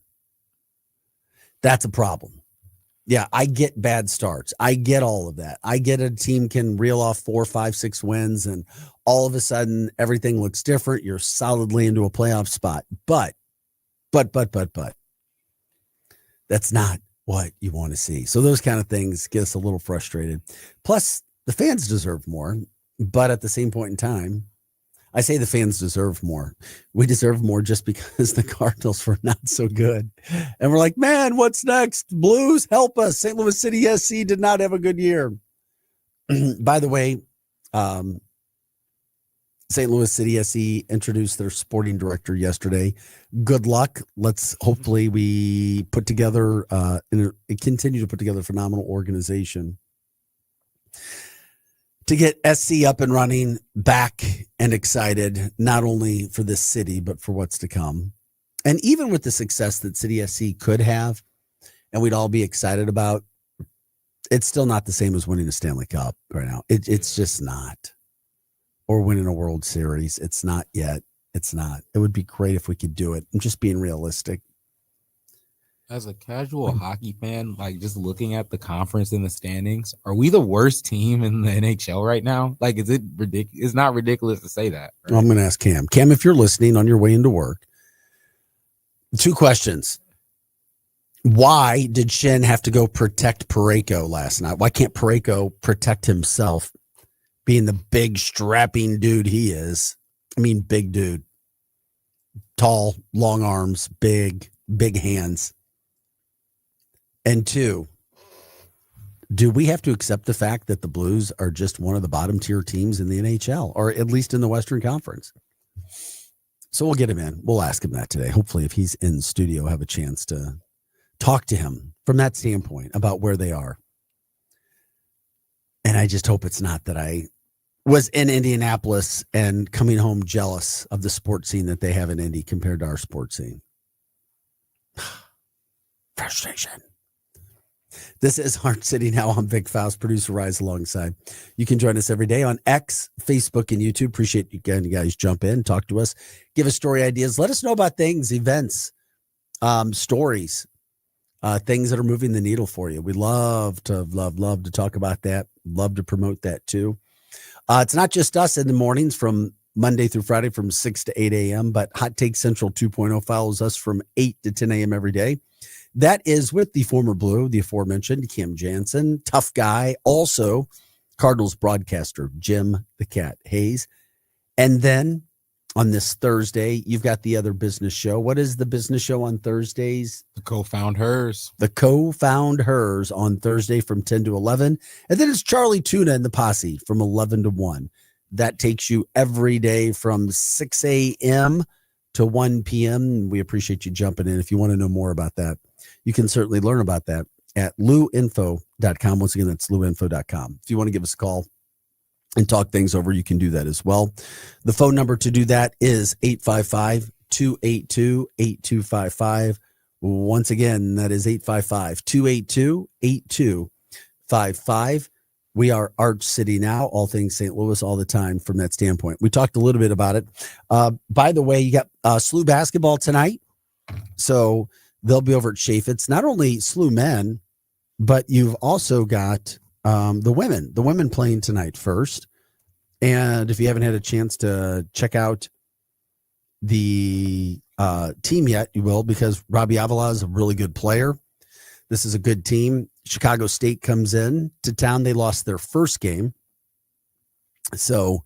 That's a problem. Yeah, I get bad starts. I get all of that. I get a team can reel off 4, 5, 6 wins, and all of a sudden everything looks different. You're solidly into a playoff spot. But that's not what you want to see. So those kind of things get us a little frustrated. Plus, the fans deserve more. But at the same point in time, I say the fans deserve more. We deserve more just because the Cardinals were not so good. And we're like, man, what's next? Blues, help us. St. Louis City SC did not have a good year. By the way, St. Louis City SC introduced their sporting director yesterday. Good luck. Let's hopefully we put together continue to put together a phenomenal organization to get SC up and running, back and excited, not only for this city, but for what's to come. And even with the success that City SC could have, and we'd all be excited about, it's still not the same as winning a Stanley Cup right now. It's just not. Or winning a World Series. It's not yet. It's not. It would be great if we could do it. I'm just being realistic. As a casual hockey fan, like just looking at the conference and the standings, are we the worst team in the NHL right now? Like, is it ridiculous? It's not ridiculous to say that. Right? Well, I'm going to ask Cam. Cam, if you're listening on your way into work, 2 questions. Why did Shen have to go protect Parayko last night? Why can't Parayko protect himself, being the big strapping dude he is? I mean, big dude. Tall, long arms, big hands. And 2, do we have to accept the fact that the Blues are just one of the bottom tier teams in the NHL, or at least in the Western Conference? So we'll get him in. We'll ask him that today. Hopefully, if he's in studio, have a chance to talk to him from that standpoint about where they are. And I just hope it's not that I was in Indianapolis and coming home jealous of the sports scene that they have in Indy compared to our sports scene. Frustration. This is Heart City Now. I'm Vic Faust, producer Rise alongside. You can join us every day on X, Facebook, and YouTube. Appreciate you guys jump in, talk to us, give us story ideas. Let us know about things, events, stories, things that are moving the needle for you. We love to talk about that. Love to promote that too. It's not just us in the mornings from Monday through Friday from 6 to 8 a.m., but Hot Take Central 2.0 follows us from 8 to 10 a.m. every day. That is with the former Blue, the aforementioned Kim Jansen, tough guy, also Cardinals broadcaster Jim the Cat Hayes. And then on this Thursday, you've got the other business show. What is the business show on Thursdays? The Co-Found Hers. The Co-Found Hers on Thursday from 10 to 11. And then it's Charlie Tuna and the Posse from 11 to 1. That takes you every day from 6 a.m. to 1 p.m. We appreciate you jumping in. If you want to know more about that, you can certainly learn about that at luinfo.com. Once again, that's luinfo.com. If you want to give us a call and talk things over, you can do that as well. The phone number to do that is 855-282-8255. Once again, that is 855-282-8255. We are Arch City Now, all things St. Louis all the time from that standpoint. We talked a little bit about it. By the way, you got SLU basketball tonight. So they'll be over at Chaffetz. Not only SLU men, but you've also got the women playing tonight first. And if you haven't had a chance to check out the team yet, you will, because Robbie Avila is a really good player. This is a good team. Chicago State comes in to town. They lost their first game. So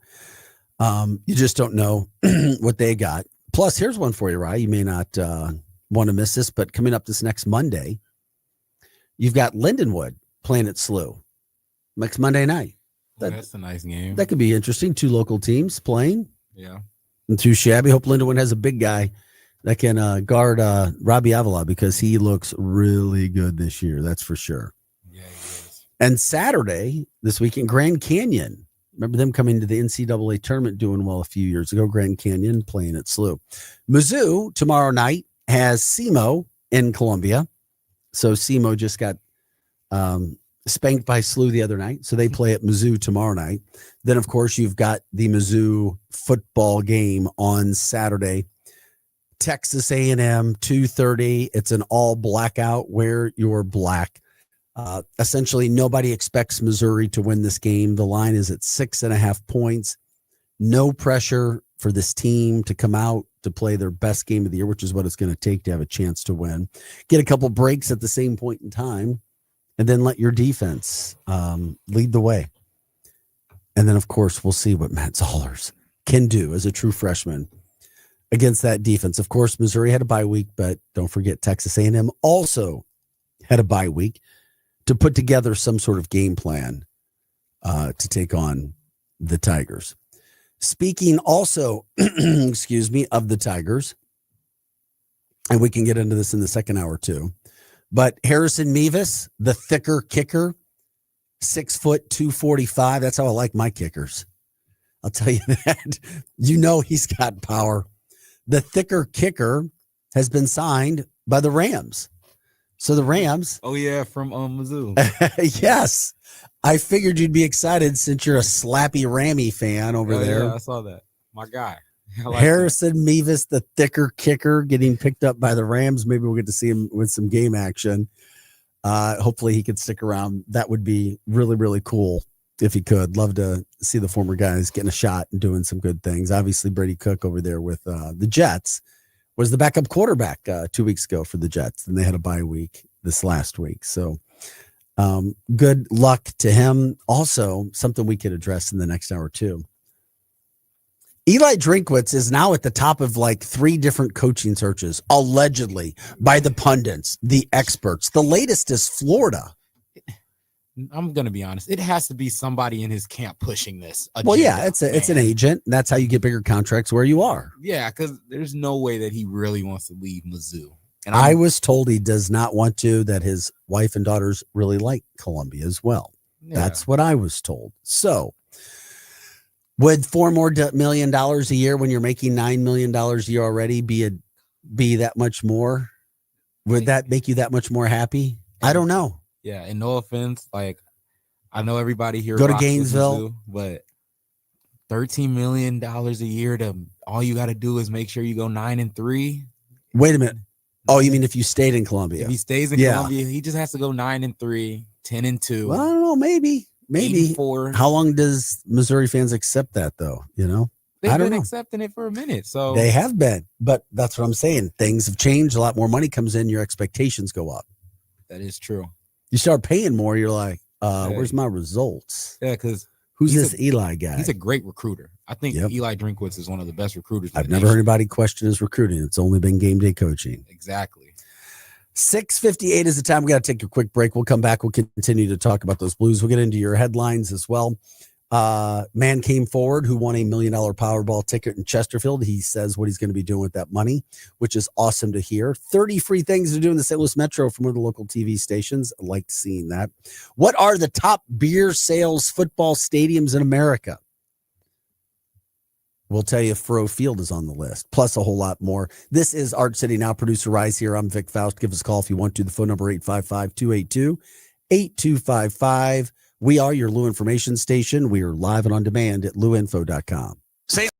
you just don't know what they got. Plus, here's one for you, Rye. You may not want to miss this, but coming up this next Monday, you've got Lindenwood playing at SLU next Monday night. That's a nice game. That could be interesting. 2 local teams playing. Yeah. And too shabby. Hope Lindenwood has a big guy that can guard Robbie Avila, because he looks really good this year. That's for sure. Yeah, he is. And Saturday, this weekend, Grand Canyon. Remember them coming to the NCAA tournament doing well a few years ago. Grand Canyon playing at SLU. Mizzou tomorrow night has SEMO in Columbia. So SEMO just got spanked by SLU the other night. So they play at Mizzou tomorrow night. Then, of course, you've got the Mizzou football game on Saturday. Texas A&M, 2:30. It's an all blackout. Wear your black. Essentially, nobody expects Missouri to win this game. The line is at 6.5 points. No pressure for this team to come out to play their best game of the year, which is what it's going to take to have a chance to win. Get a couple breaks at the same point in time, and then let your defense lead the way. And then, of course, we'll see what Matt Zollers can do as a true freshman against that defense. Of course, Missouri had a bye week, but don't forget Texas A&M also had a bye week to put together some sort of game plan to take on the Tigers. Speaking also, excuse me, of the Tigers, and we can get into this in the second hour too, but Harrison Mevis, the thicker kicker, 6 foot 245. That's how I like my kickers. I'll tell you that. You know he's got power. The thicker kicker has been signed by the Rams. So the Rams. Oh, yeah, from Mizzou. Yes. I figured you'd be excited since you're a slappy Rammy fan over there. Yeah, I saw that. My guy. Like Harrison Mevis, the thicker kicker, getting picked up by the Rams. Maybe we'll get to see him with some game action. Hopefully he could stick around. That would be really, really cool if he could. Love to see the former guys getting a shot and doing some good things. Obviously, Brady Cook over there with the Jets was the backup quarterback 2 weeks ago for the Jets, and they had a bye week this last week. So good luck to him. Also, something we could address in the next hour too. Eli Drinkwitz is now at the top of like 3 different coaching searches, allegedly by the pundits, the experts. The latest is Florida. I'm going to be honest. It has to be somebody in his camp pushing this. Well, yeah, it's an agent. That's how you get bigger contracts where you are. Yeah, because there's no way that he really wants to leave Mizzou. And I was told he does not want to, that his wife and daughters really like Columbia as well. Yeah. That's what I was told. So would $4 million a year when you're making $9 million a year already be that much more? Would that make you that much more happy? I don't know. Yeah, and no offense, like I know everybody here go to Gainesville, Mizzou, but $13 million a year to all you got to do is make sure you go 9-3. Wait a minute. Oh, you mean if you stayed in Columbia? If he stays in Columbia, he just has to go 9-3, 10-2. Well, I don't know. Maybe. 84. How long does Missouri fans accept that, though? You know, they've been accepting it for a minute. So they have been, but that's what I'm saying. Things have changed. A lot more money comes in. Your expectations go up. That is true. You start paying more. You're like, where's my results? Yeah, because who's this Eli guy? He's a great recruiter. I think Eli Drinkwitz is one of the best recruiters. I've never heard anybody question his recruiting. It's only been game day coaching. Exactly. 6:58 is the time. We got to take a quick break. We'll come back. We'll continue to talk about those Blues. We'll get into your headlines as well. Man came forward who won $1 million Powerball ticket in Chesterfield. He says what he's going to be doing with that money, which is awesome to hear. 30 free things to do in the St. Louis Metro from one of the local TV stations. I like seeing that. What are the top beer sales football stadiums in America? We'll tell you Furrow Field is on the list, plus a whole lot more. This is Art City Now. Producer Rise here. I'm Vic Faust. Give us a call if you want to. The phone number 855-282-8255. We are your Lou information station. We are live and on demand at louinfo.com. Say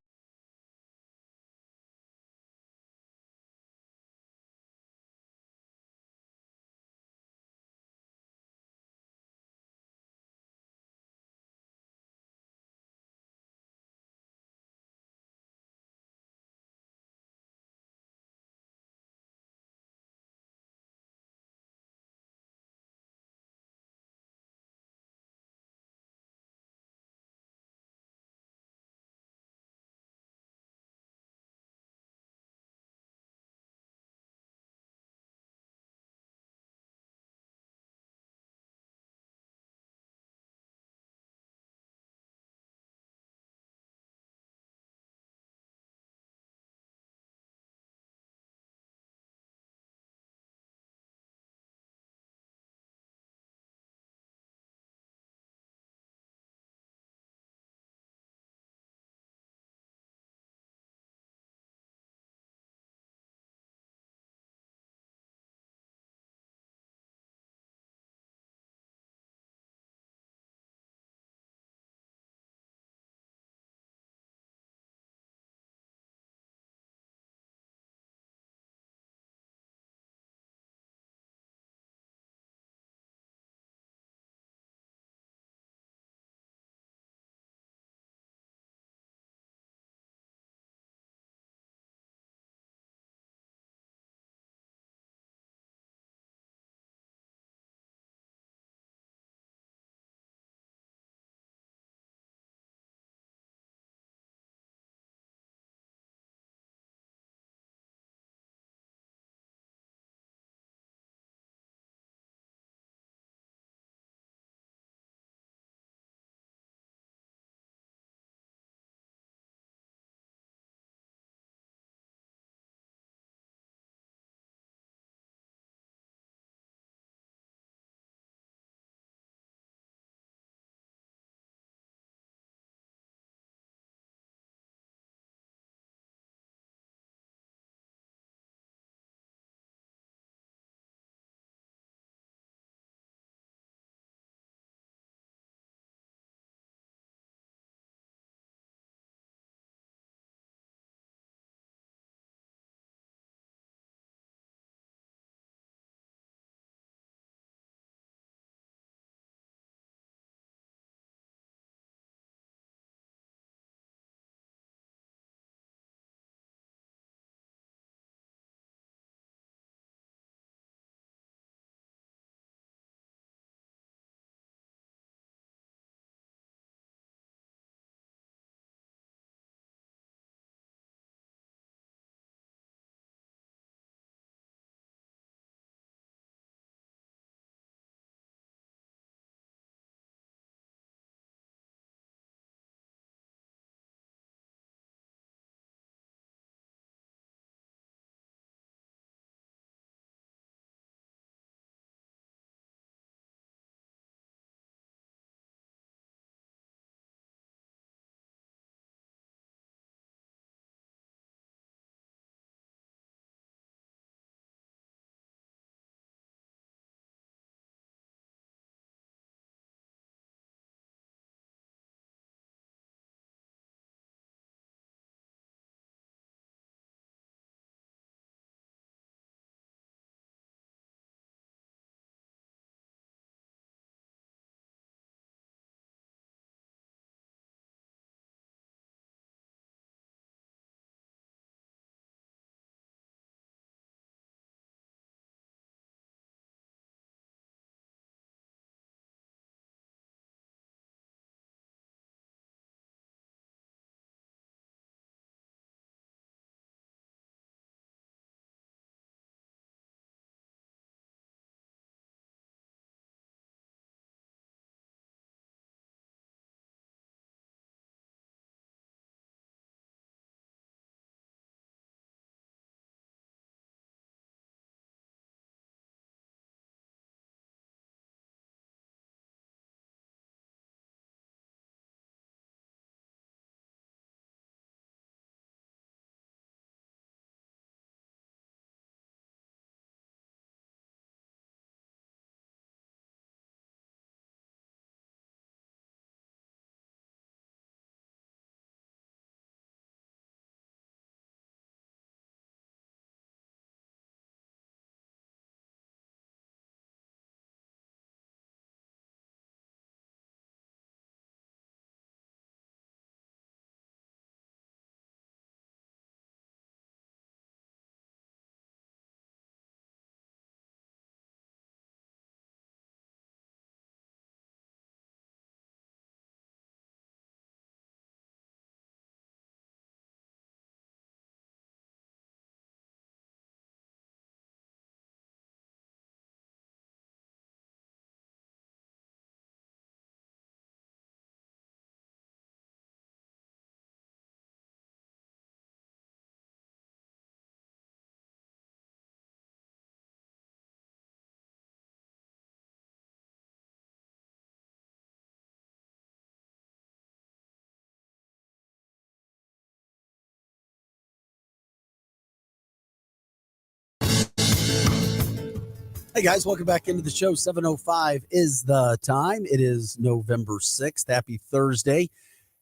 Hey guys, welcome back into the show. 7:05 is the time. It is November 6th. Happy Thursday.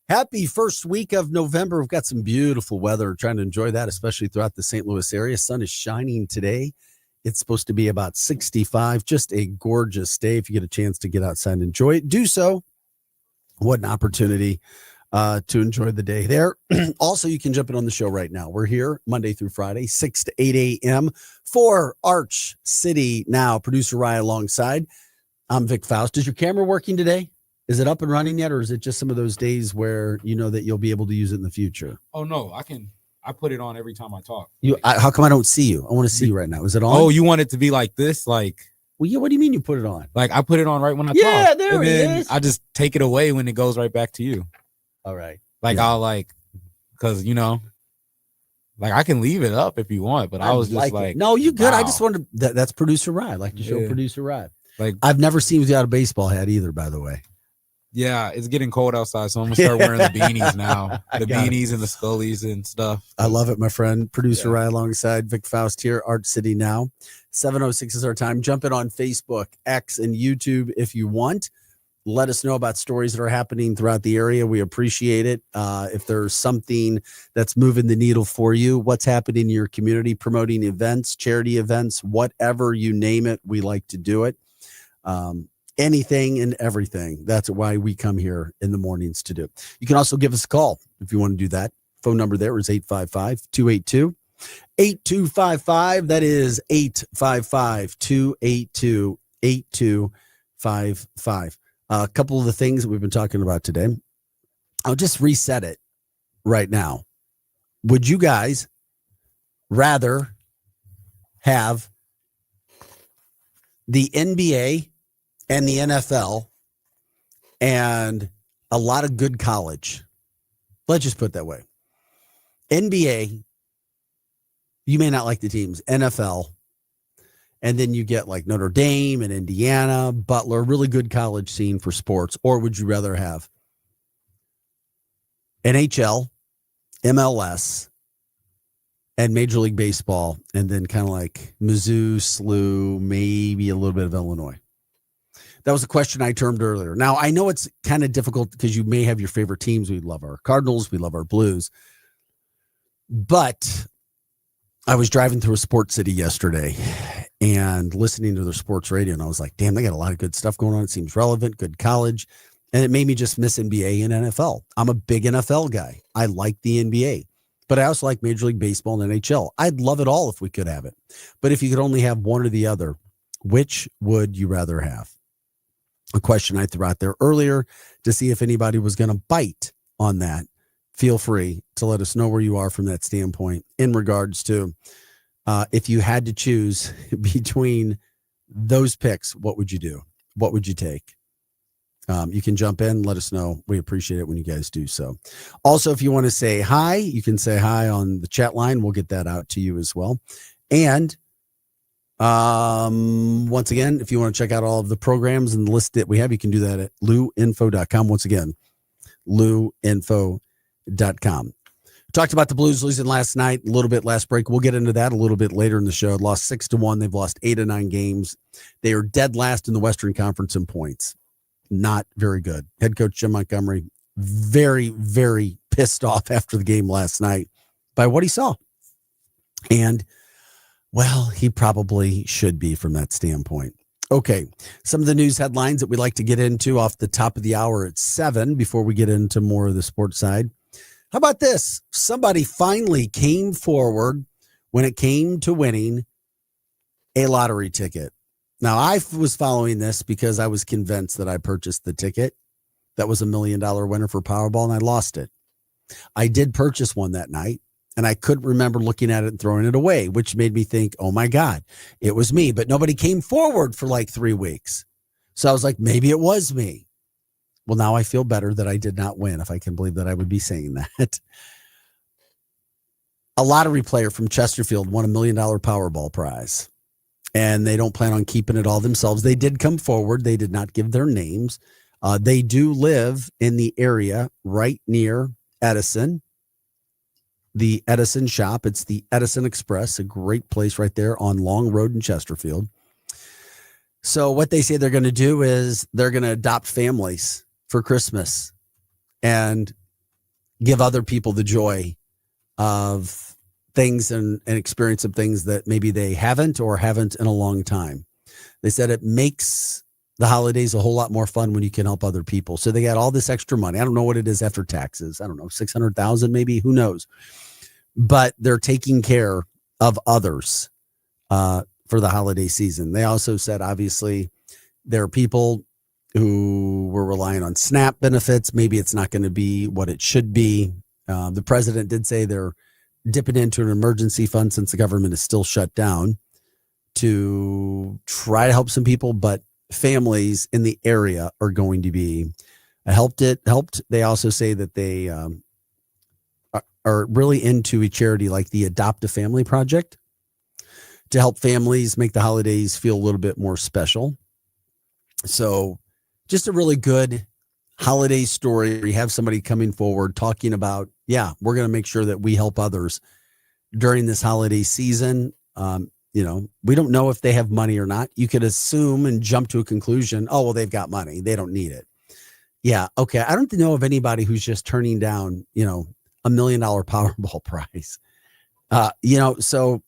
Happy first week of November. We've got some beautiful weather. Trying to enjoy that, especially throughout the St. Louis area. Sun is shining today. It's supposed to be about 65. Just a gorgeous day. If you get a chance to get outside and enjoy it, do so. What an opportunity to enjoy the day there. Also, you can jump in on the show right now. We're here Monday through Friday, 6 to 8 a.m. for Arch City Now. Producer Ryan alongside. I'm Vic Faust. Is your camera working today? Is it up and running yet, or is it just some of those days where you know that you'll be able to use it in the future? Oh, no, I put it on every time I talk. How come I don't see you? I want to see you right now. Is it on? Oh, you want it to be like this? Like, well, yeah. What do you mean you put it on? Like I put it on right when I talk. Yeah, there and it then is. I just take it away when it goes right back to you. All right. Like Yeah. I'll because I can leave it up if you want, but I was just like, no, you good. wow. I just wanted that's producer Ryan. I like to show Yeah. producer Ryan. Like, I've never seen you without a baseball hat either, by the way. yeah, it's getting cold outside, so I'm gonna start wearing the beanies now. I The got it. beanies and the scullies and stuff. I love it, my friend. Producer Yeah. Ryan alongside Vic Faust here, Art City Now. 7:06 is our time. Jump in on Facebook, X, and YouTube if you want. Let us know about stories that are happening throughout the area. We appreciate it. If there's something that's moving the needle for you, what's happening in your community, promoting events, charity events, whatever you name it, we like to do it. Anything and everything. That's why we come here in the mornings to do. You can also give us a call if you want to do that. Phone number there is 855-282-8255. That is 855-282-8255. A couple of the things that we've been talking about today. I'll just reset it right now. Would you guys rather have the NBA and the NFL and a lot of good college? Let's just put it that way. NBA, you may not like the teams. NFL, and then you get like Notre Dame and Indiana, Butler, really good college scene for sports. Or would you rather have NHL, MLS, and Major League Baseball, and then kind of like Mizzou, SLU, maybe a little bit of Illinois? That was a question I termed earlier. Now, I know it's kind of difficult because you may have your favorite teams. We love our Cardinals. We love our Blues. But I was driving through a sports city yesterday and listening to their sports radio, and I was like, damn, they got a lot of good stuff going on. It seems relevant, good college. And it made me just miss NBA and NFL. I'm a big NFL guy. I like the NBA, but I also like Major League Baseball and NHL. I'd love it all if we could have it. But if you could only have one or the other, which would you rather have? A question I threw out there earlier to see if anybody was going to bite on that. Feel free to let us know where you are from that standpoint in regards to if you had to choose between those picks, what would you do? What would you take? You can jump in, let us know. We appreciate it when you guys do so. Also, if you want to say hi, you can say hi on the chat line. We'll get that out to you as well. And once again, if you want to check out all of the programs and the list that we have, you can do that at luinfo.com. Once again, luinfo.com. Talked about the Blues losing last night, a little bit last break. We'll get into that a little bit later in the show. Lost 6-1. They've lost 8 of 9 games. They are dead last in the Western Conference in points. Not very good. Head coach Jim Montgomery, very, very pissed off after the game last night by what he saw. And, well, he probably should be from that standpoint. Okay, some of the news headlines that we like to get into off the top of the hour at 7 before we get into more of the sports side. How about this? Somebody finally came forward when it came to winning a lottery ticket. Now, I was following this because I was convinced that I purchased the ticket that was $1 million winner for Powerball, and I lost it. I did purchase one that night, and I couldn't remember looking at it and throwing it away, which made me think, oh, my God, it was me. But nobody came forward for like 3 weeks. So I was like, maybe it was me. Well, now I feel better that I did not win, if I can believe that I would be saying that. A lottery player from Chesterfield won $1 million Powerball prize, and they don't plan on keeping it all themselves. They did come forward. They did not give their names. They do live in the area right near Edison, the Edison shop. It's the Edison Express, a great place right there on Long Road in Chesterfield. So what they say they're going to do is they're going to adopt families for Christmas and give other people the joy of things and experience of things that maybe they haven't in a long time. They said it makes the holidays a whole lot more fun when you can help other people. So they got all this extra money. I don't know what it is after taxes. I don't know, 600,000 maybe, who knows? But they're taking care of others for the holiday season. They also said, obviously, there are people who were relying on SNAP benefits. Maybe it's not going to be what it should be. The president did say they're dipping into an emergency fund since the government is still shut down to try to help some people, but families in the area are going to be helped. They also say that they are really into a charity like the Adopt a Family Project to help families make the holidays feel a little bit more special. So just a really good holiday story. You have somebody coming forward talking about, yeah, we're going to make sure that we help others during this holiday season. We don't know if they have money or not. You could assume and jump to a conclusion. Oh, well, they've got money. They don't need it. Yeah. Okay. I don't know of anybody who's just turning down, $1 million Powerball prize. So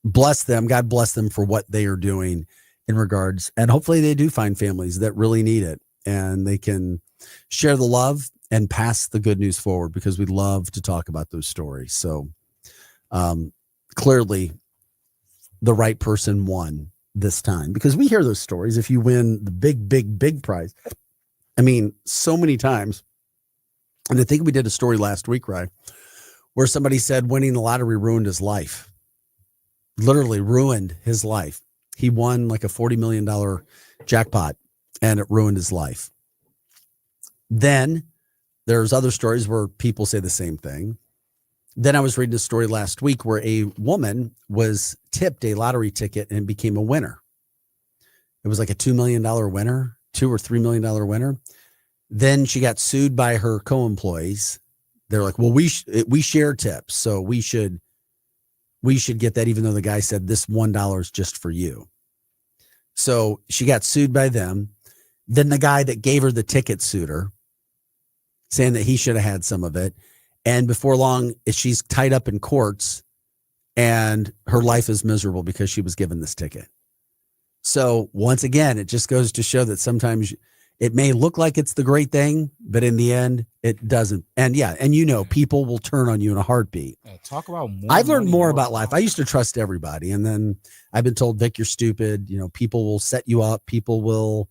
bless them. God bless them for what they are doing in regards. And hopefully they do find families that really need it and they can share the love and pass the good news forward, because we love to talk about those stories. So clearly the right person won this time, because we hear those stories. If you win the big prize, I mean, so many times. And I think we did a story last week, right, where somebody said winning the lottery ruined his life. Literally ruined his life. He won like a $40 million jackpot and it ruined his life. Then there's other stories where people say the same thing. Then I was reading a story last week where a woman was tipped a lottery ticket and became a winner. It was like a $2 million winner, $2 or $3 million winner. Then she got sued by her co-employees. They're like, well, we share tips, so we should get that, even though the guy said this $1 is just for you. So she got sued by them. Then the guy that gave her the ticket sued her, saying that he should have had some of it. And before long, she's tied up in courts and her life is miserable because she was given this ticket. So once again, it just goes to show that sometimes it may look like it's the great thing, but in the end, it doesn't. And people will turn on you in a heartbeat. Talk about more. I've learned more about life. I used to trust everybody. And then I've been told, Vic, you're stupid. People will set you up. People will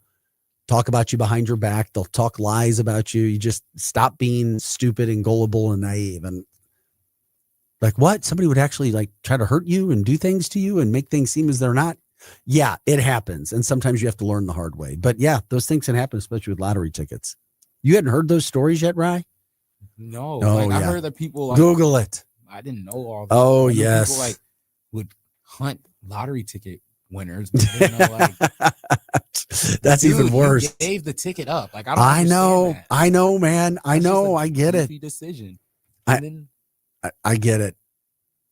talk about you behind your back. They'll talk lies about you. You just stop being stupid and gullible and naive. And like, what? Somebody would actually try to hurt you and do things to you and make things seem as they're not. Yeah, it happens. And sometimes you have to learn the hard way. But yeah, those things can happen, especially with lottery tickets. You hadn't heard those stories yet, Rye? No. Oh, I heard that people Google it. I didn't know all that. Oh, yes. People would hunt lottery ticket winners. But they know, that's dude, even worse. You gave the ticket up. I know, man. I know. I get it. Decision. I get it.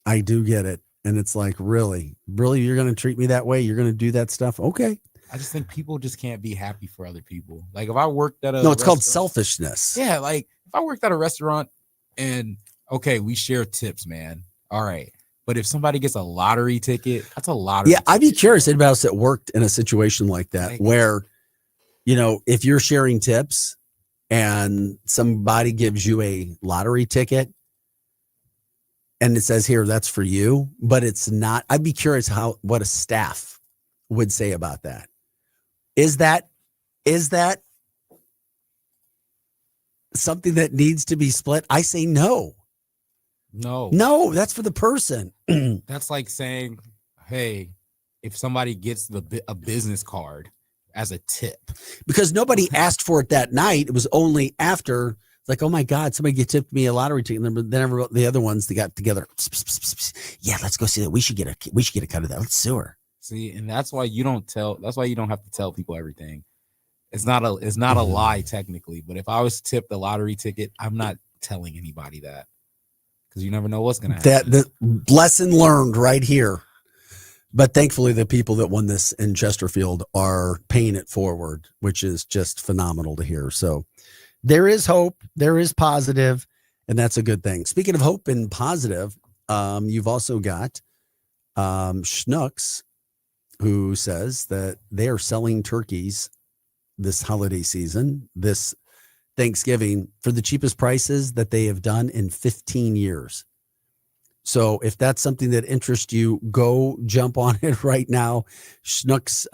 I do get it. And it's like, really, you're going to treat me that way? You're going to do that stuff? Okay. I just think people just can't be happy for other people. Like if I worked at it's called selfishness. Yeah. Like if I worked at a restaurant and okay, we share tips, man. All right. But if somebody gets a lottery ticket, that's a lottery. Yeah. I'd be curious anybody else that worked in a situation like that, where, if you're sharing tips and somebody gives you a lottery ticket, and it says here, that's for you, but it's not. I'd be curious what a staff would say about that. Is that something that needs to be split? I say no. No, that's for the person. That's like saying, hey, if somebody gets a business card as a tip. Because nobody asked for it that night. It was only after. It's like, oh my God, somebody tipped me a lottery ticket. And then the other ones, they got together. Yeah, let's go see that. We should get a cut of that. Let's sue her. See, and that's why you don't have to tell people everything. It's not a lie technically, but if I was tipped a lottery ticket, I'm not telling anybody that, because you never know what's gonna happen. The lesson learned right here. But thankfully, the people that won this in Chesterfield are paying it forward, which is just phenomenal to hear. So there is hope, there is positive, and that's a good thing. Speaking of hope and positive, you've also got Schnucks, who says that they are selling turkeys this holiday season, this Thanksgiving, for the cheapest prices that they have done in 15 years. So if that's something that interests you, go jump on it right now. Schnucks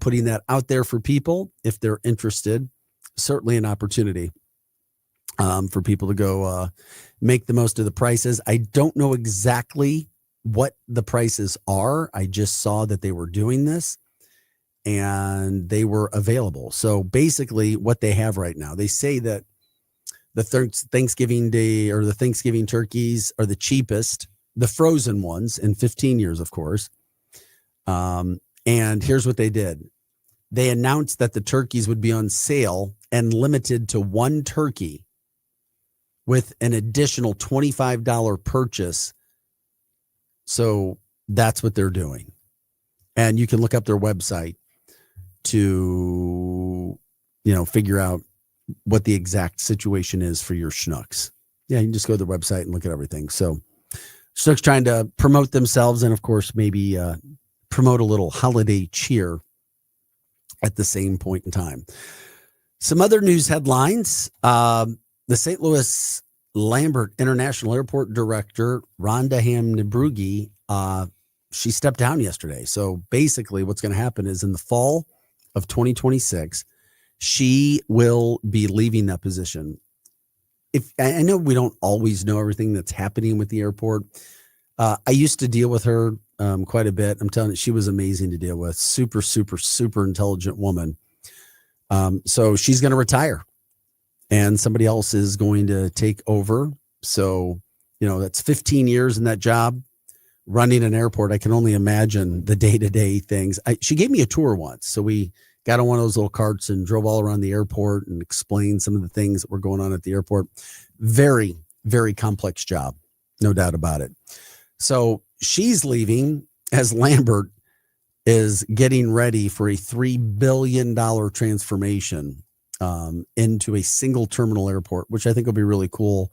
putting that out there for people if they're interested. Certainly an opportunity for people to go make the most of the prices. I don't know exactly what the prices are. I just saw that they were doing this and they were available. So basically what they have right now, they say that the Thanksgiving Day or the Thanksgiving turkeys are the cheapest, the frozen ones, in 15 years, of course. And here's what they did. They announced that the turkeys would be on sale and limited to one turkey with an additional $25 purchase. So that's what they're doing. And you can look up their website to, figure out what the exact situation is for your Schnucks. Yeah, you can just go to the website and look at everything. So Schnucks trying to promote themselves and, of course, maybe promote a little holiday cheer at the same point in time. Some other news headlines. The St. Louis Lambert International Airport Director, Rhonda Ham-Nabrugi, she stepped down yesterday. So basically what's going to happen is in the fall of 2026, she will be leaving that position. If I know we don't always know everything that's happening with the airport. I used to deal with her quite a bit. I'm telling you, she was amazing to deal with. Super, super, super intelligent woman. So she's going to retire and somebody else is going to take over. So, that's 15 years in that job running an airport. I can only imagine the day-to-day things. She gave me a tour once. So we got on one of those little carts and drove all around the airport and explained some of the things that were going on at the airport. Very, very complex job. No doubt about it. So she's leaving as Lambert is getting ready for a $3 billion transformation into a single terminal airport, which I think will be really cool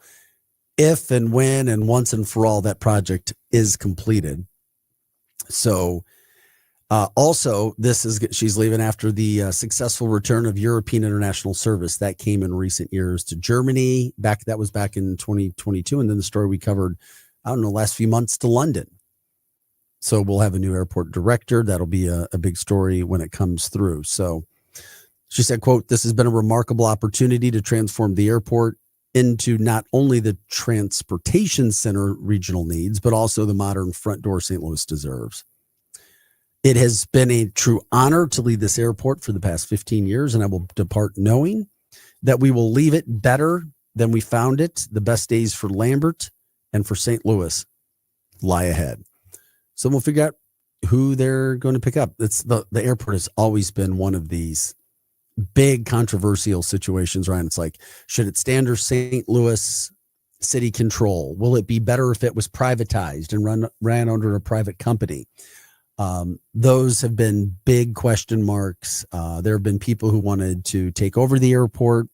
if and when and once and for all that project is completed. So also, she's leaving after the successful return of European international service that came in recent years to Germany. That was back in 2022, and then the story we covered, last few months to London. So we'll have a new airport director. That'll be a big story when it comes through. So she said, quote, "This has been a remarkable opportunity to transform the airport into not only the transportation center regional needs, but also the modern front door St. Louis deserves. It has been a true honor to lead this airport for the past 15 years, and I will depart knowing that we will leave it better than we found it. The best days for Lambert and for St. Louis lie ahead." So we'll figure out who they're going to pick up. The airport has always been one of these big controversial situations, Ryan. It's like, should it stand under St. Louis city control? Will it be better if it was privatized and ran under a private company? Those have been big question marks. There have been people who wanted to take over the airport,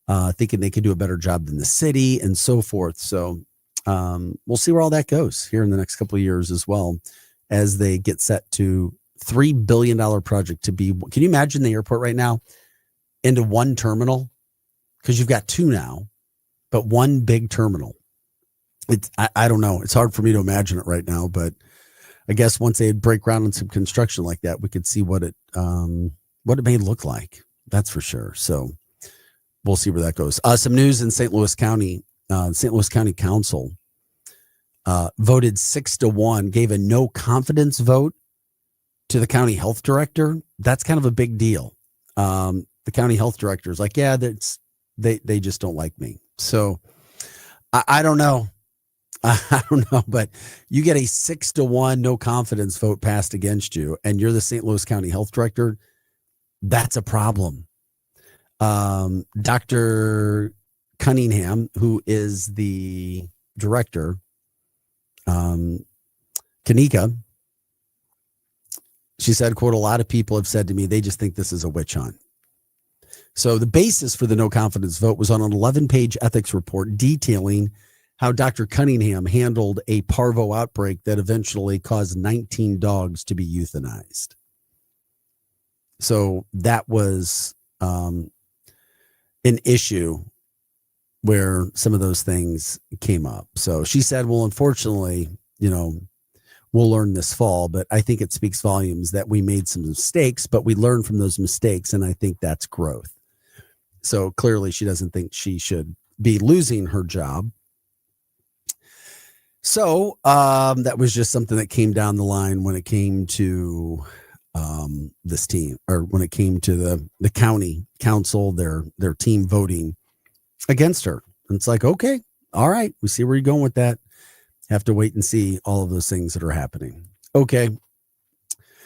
thinking they could do a better job than the city and so forth. So we'll see where all that goes here in the next couple of years as well, as they get set to $3 billion project to be. Can you imagine the airport right now into one terminal? Because you've got two now, but one big terminal. I don't know. It's hard for me to imagine it right now, but I guess once they break ground on some construction like that, we could see what it may look like. That's for sure. So we'll see where that goes. Some news in St. Louis County. St. Louis County Council voted 6-1, gave a no confidence vote to the county health director. That's kind of a big deal. The county health director is like, yeah, they just don't like me. So I don't know. I don't know, but you get a 6-1 no confidence vote passed against you, and you're the St. Louis County health director. That's a problem. Dr. Cunningham, who is the director, Kanika, She said, quote, a lot of people have said to me, they just think this is a witch hunt. So the basis for the no confidence vote was on an 11-page ethics report detailing how Dr. Cunningham handled a parvo outbreak that eventually caused 19 dogs to be euthanized. So that was an issue where some of those things came up. So she said, well, unfortunately, we'll learn this fall, but I think it speaks volumes that we made some mistakes, but we learned from those mistakes. And I think that's growth. So clearly she doesn't think she should be losing her job. So that was just something that came down the line when it came to this team, or when it came to the county council, their team voting against her. And it's like, okay, all right, we see where you're going with that. Have to wait and see all of those things that are happening. Okay.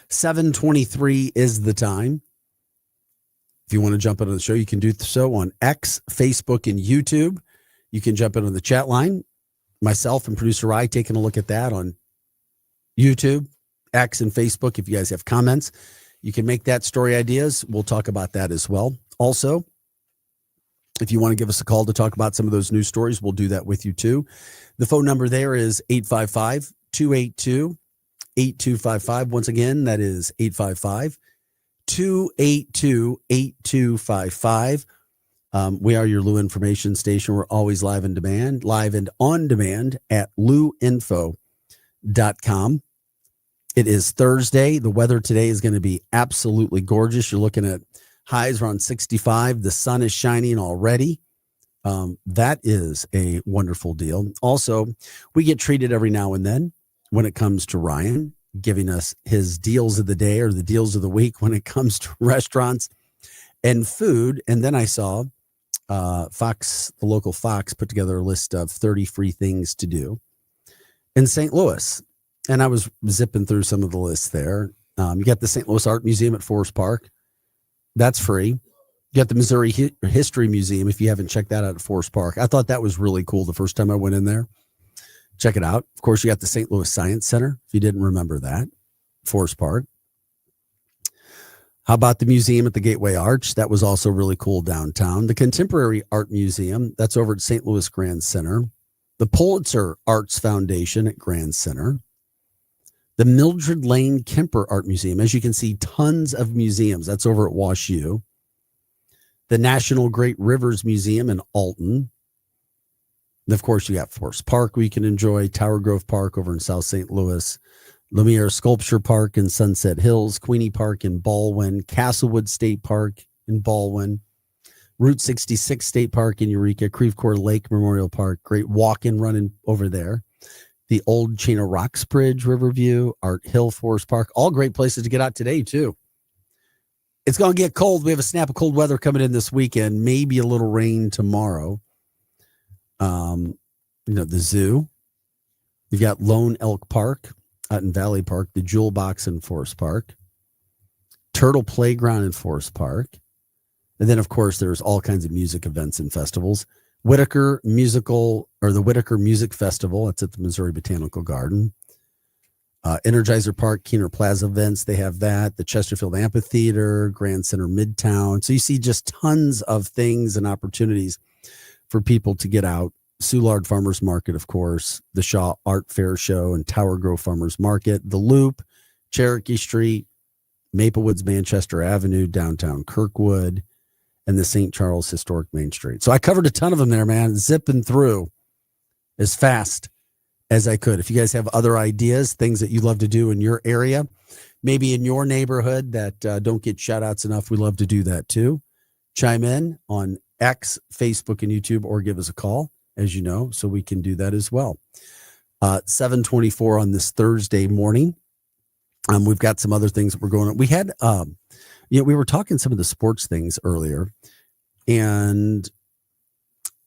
7:23 is the time. If you want to jump into the show, you can do so on X, Facebook, and YouTube. You can jump into the chat line. Myself and producer Rye taking a look at that on YouTube, X, and Facebook. If you guys have comments, you can make that story ideas. We'll talk about that as well. Also, if you want to give us a call to talk about some of those news stories, we'll do that with you too. The phone number there is 855-282-8255. Once again, that is 855-282-8255. We are your Lou information station. We're always live and on demand at louinfo.com. It is Thursday. The weather today is going to be absolutely gorgeous. You're looking at highs around 65. The sun is shining already. That is a wonderful deal. Also, we get treated every now and then when it comes to Ryan giving us his deals of the day or the deals of the week when it comes to restaurants and food. And then I saw Fox, the local Fox, put together a list of 30 free things to do in St. Louis. And I was zipping through some of the lists there. You got the St. Louis Art Museum at Forest Park. That's free. You got the Missouri History Museum, if you haven't checked that out at Forest Park. I thought that was really cool the first time I went in there. Check it out. Of course, you got the St. Louis Science Center, if you didn't remember that, Forest Park. How about the museum at the Gateway Arch? That was also really cool downtown. The Contemporary Art Museum, that's over at St. Louis Grand Center. The Pulitzer Arts Foundation at Grand Center. The Mildred Lane Kemper Art Museum. As you can see, tons of museums. That's over at Wash U. The National Great Rivers Museum in Alton. And of course, you got Forest Park where you can enjoy. Tower Grove Park over in South St. Louis. Lumiere Sculpture Park in Sunset Hills, Queenie Park in Baldwin, Castlewood State Park in Baldwin, Route 66 State Park in Eureka, Creve Coeur Lake Memorial Park, great walk-in running over there. The Old Chain of Rocks Bridge, Riverview, Art Hill Forest Park, all great places to get out today too. It's going to get cold. We have a snap of cold weather coming in this weekend, maybe a little rain tomorrow. The zoo. You've got Lone Elk Park out in Valley Park, the Jewel Box in Forest Park, Turtle Playground in Forest Park. And then, of course, there's all kinds of music events and festivals. The Whitaker Music Festival. That's at the Missouri Botanical Garden. Energizer Park, Keener Plaza events. They have that. The Chesterfield Amphitheater, Grand Center Midtown. So you see just tons of things and opportunities for people to get out. Soulard Farmers Market, of course, the Shaw Art Fair Show and Tower Grove Farmers Market, the Loop, Cherokee Street, Maple Woods, Manchester Avenue, downtown Kirkwood, and the St. Charles Historic Main Street. So I covered a ton of them there, man, zipping through as fast as I could. If you guys have other ideas, things that you love to do in your area, maybe in your neighborhood that don't get shout outs enough, we love to do that too. Chime in on X, Facebook, and YouTube, or give us a call, as you know, so we can do that as well. 7:24 on this Thursday morning. We've got some other things that we're going on. We had, we were talking some of the sports things earlier, and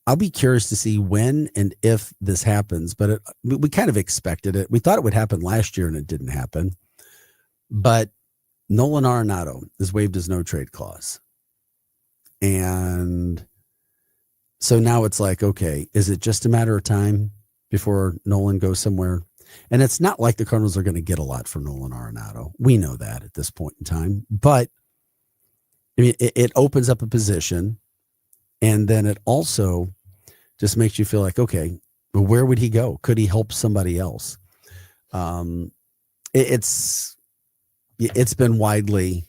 I'll be curious to see when and if this happens, but we kind of expected it. We thought it would happen last year and it didn't happen, but Nolan Arenado has waived his no trade clause. And so now it's like, okay, is it just a matter of time before Nolan goes somewhere? And it's not like the Cardinals are going to get a lot for Nolan Arenado. We know that at this point in time. But I mean, it opens up a position, and then it also just makes you feel like, okay, well, where would he go? Could he help somebody else? It's been widely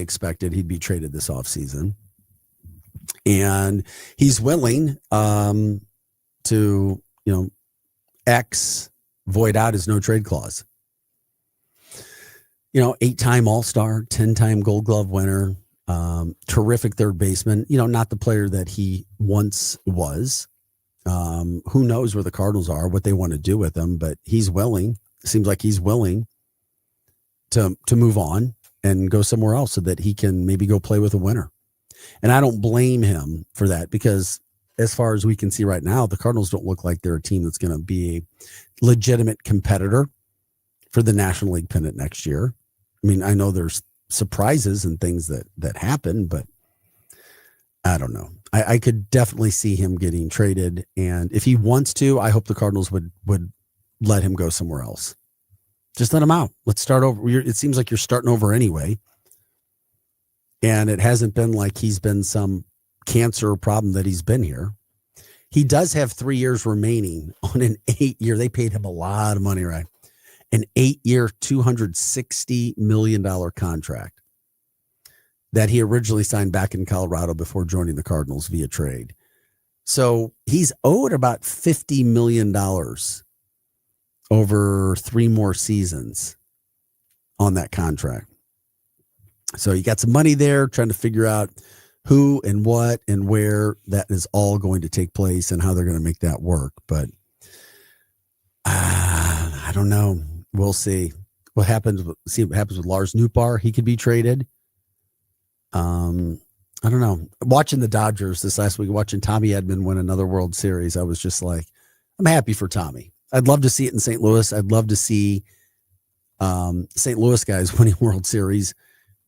expected he'd be traded this offseason. And he's willing to, void out his no trade clause. 8-time All-Star, 10-time Gold Glove winner, terrific third baseman, not the player that he once was. Who knows where the Cardinals are, what they want to do with him, but he's willing. Seems like he's willing to move on and go somewhere else so that he can maybe go play with a winner. And I don't blame him for that, because as far as we can see right now, the Cardinals don't look like they're a team that's going to be a legitimate competitor for the National League pennant next year. I mean, I know there's surprises and things that happen, but I don't know. I could definitely see him getting traded. And if he wants to, I hope the Cardinals would let him go somewhere else. Just let him out. Let's start over. It seems like you're starting over anyway. And it hasn't been like he's been some cancer problem that he's been here. He does have 3 years remaining on an 8-year. They paid him a lot of money, right? An 8-year, $260 million contract that he originally signed back in Colorado before joining the Cardinals via trade. So he's owed about $50 million over 3 more seasons on that contract. So you got some money there, trying to figure out who and what and where that is all going to take place and how they're going to make that work. But I don't know. We'll see what happens. See what happens with Lars Nootbaar. He could be traded. I don't know. Watching the Dodgers this last week, watching Tommy Edman win another World Series, I was just like, I'm happy for Tommy. I'd love to see it in St. Louis. I'd love to see St. Louis guys winning World Series.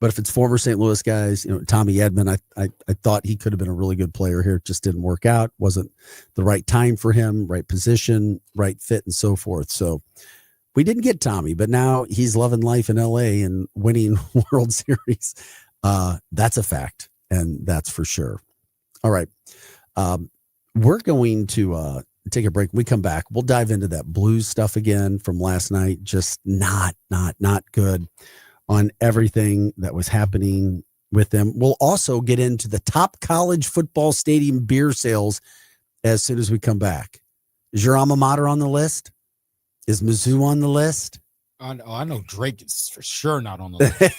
But if it's former St. Louis guys, Tommy Edman, I thought he could have been a really good player here. It just didn't work out. Wasn't the right time for him, right position, right fit, and so forth. So we didn't get Tommy, but now he's loving life in LA and winning World Series. That's a fact, and that's for sure. All right. We're going to take a break. When we come back, we'll dive into that Blues stuff again from last night. Just not good on everything that was happening with them. We'll also get into the top college football stadium beer sales as soon as we come back. Is your alma mater on the list? Is Mizzou on the list? I know Drake is for sure not on the list.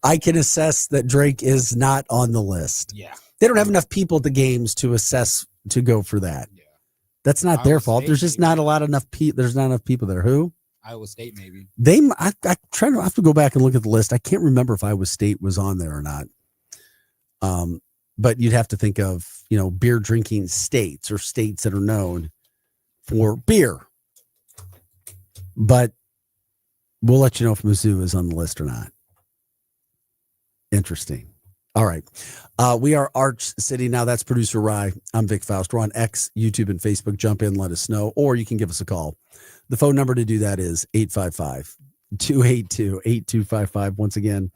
I can assess that Drake is not on the list. Yeah. They don't have enough people at the games to assess to go for that. Yeah. That's not their fault. State, There's just maybe. not a lot enough people. There's not enough people there. Who? Iowa State, maybe. I try to have to go back and look at the list. I can't remember if Iowa State was on there or not. But you'd have to think of, beer drinking states or states that are known for beer. But we'll let you know if Mizzou is on the list or not. Interesting. All right. We are Arch City now. That's producer Rye. I'm Vic Faust. We're on X, YouTube, and Facebook. Jump in, let us know, or you can give us a call. The phone number to do that is 855-282-8255. Once again,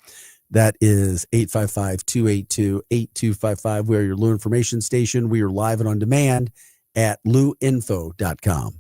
that is 855-282-8255. We are your Lou information station. We are live and on demand at louinfo.com.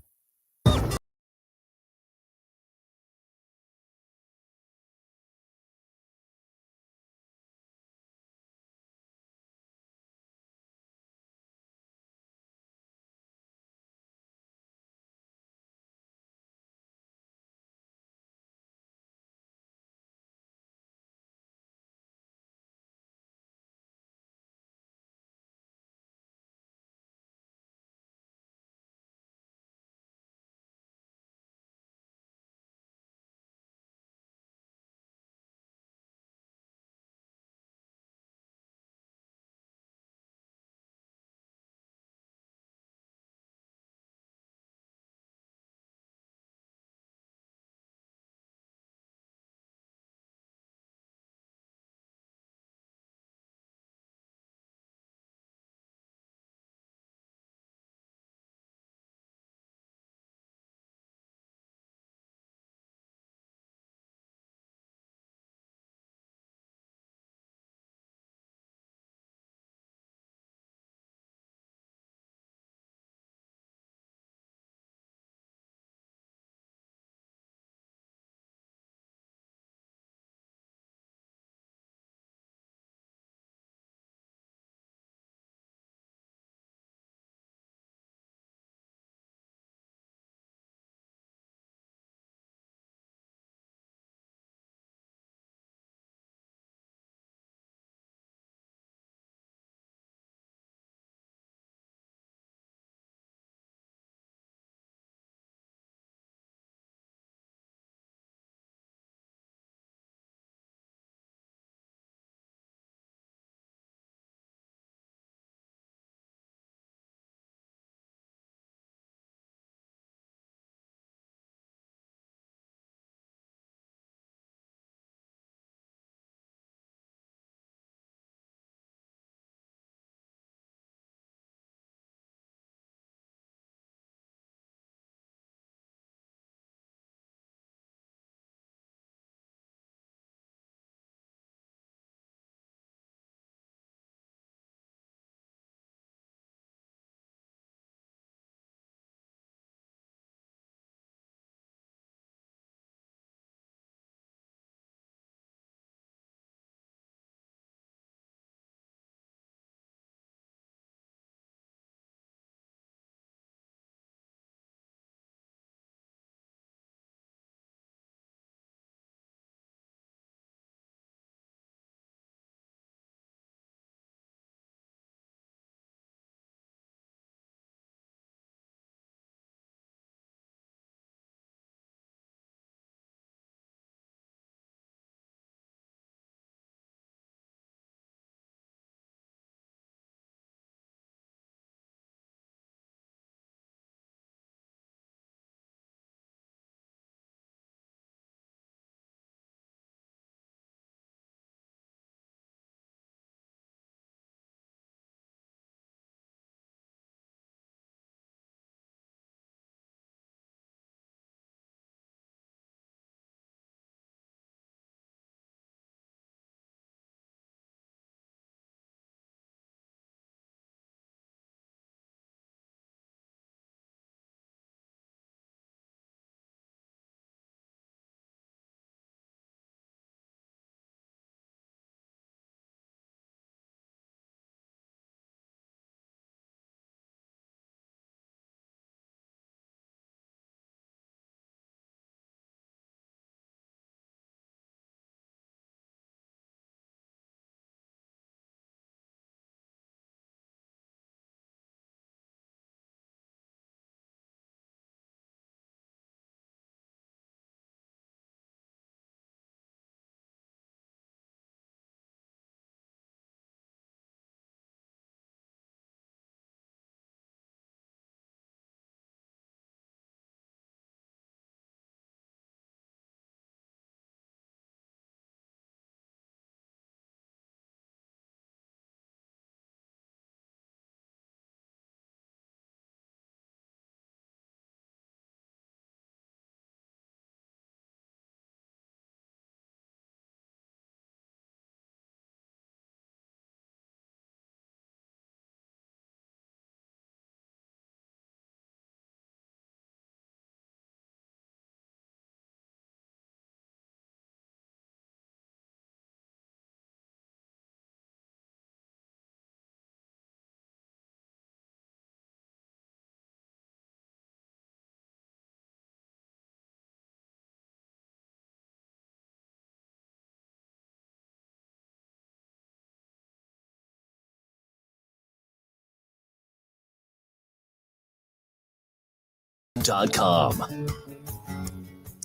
LueandFode.com.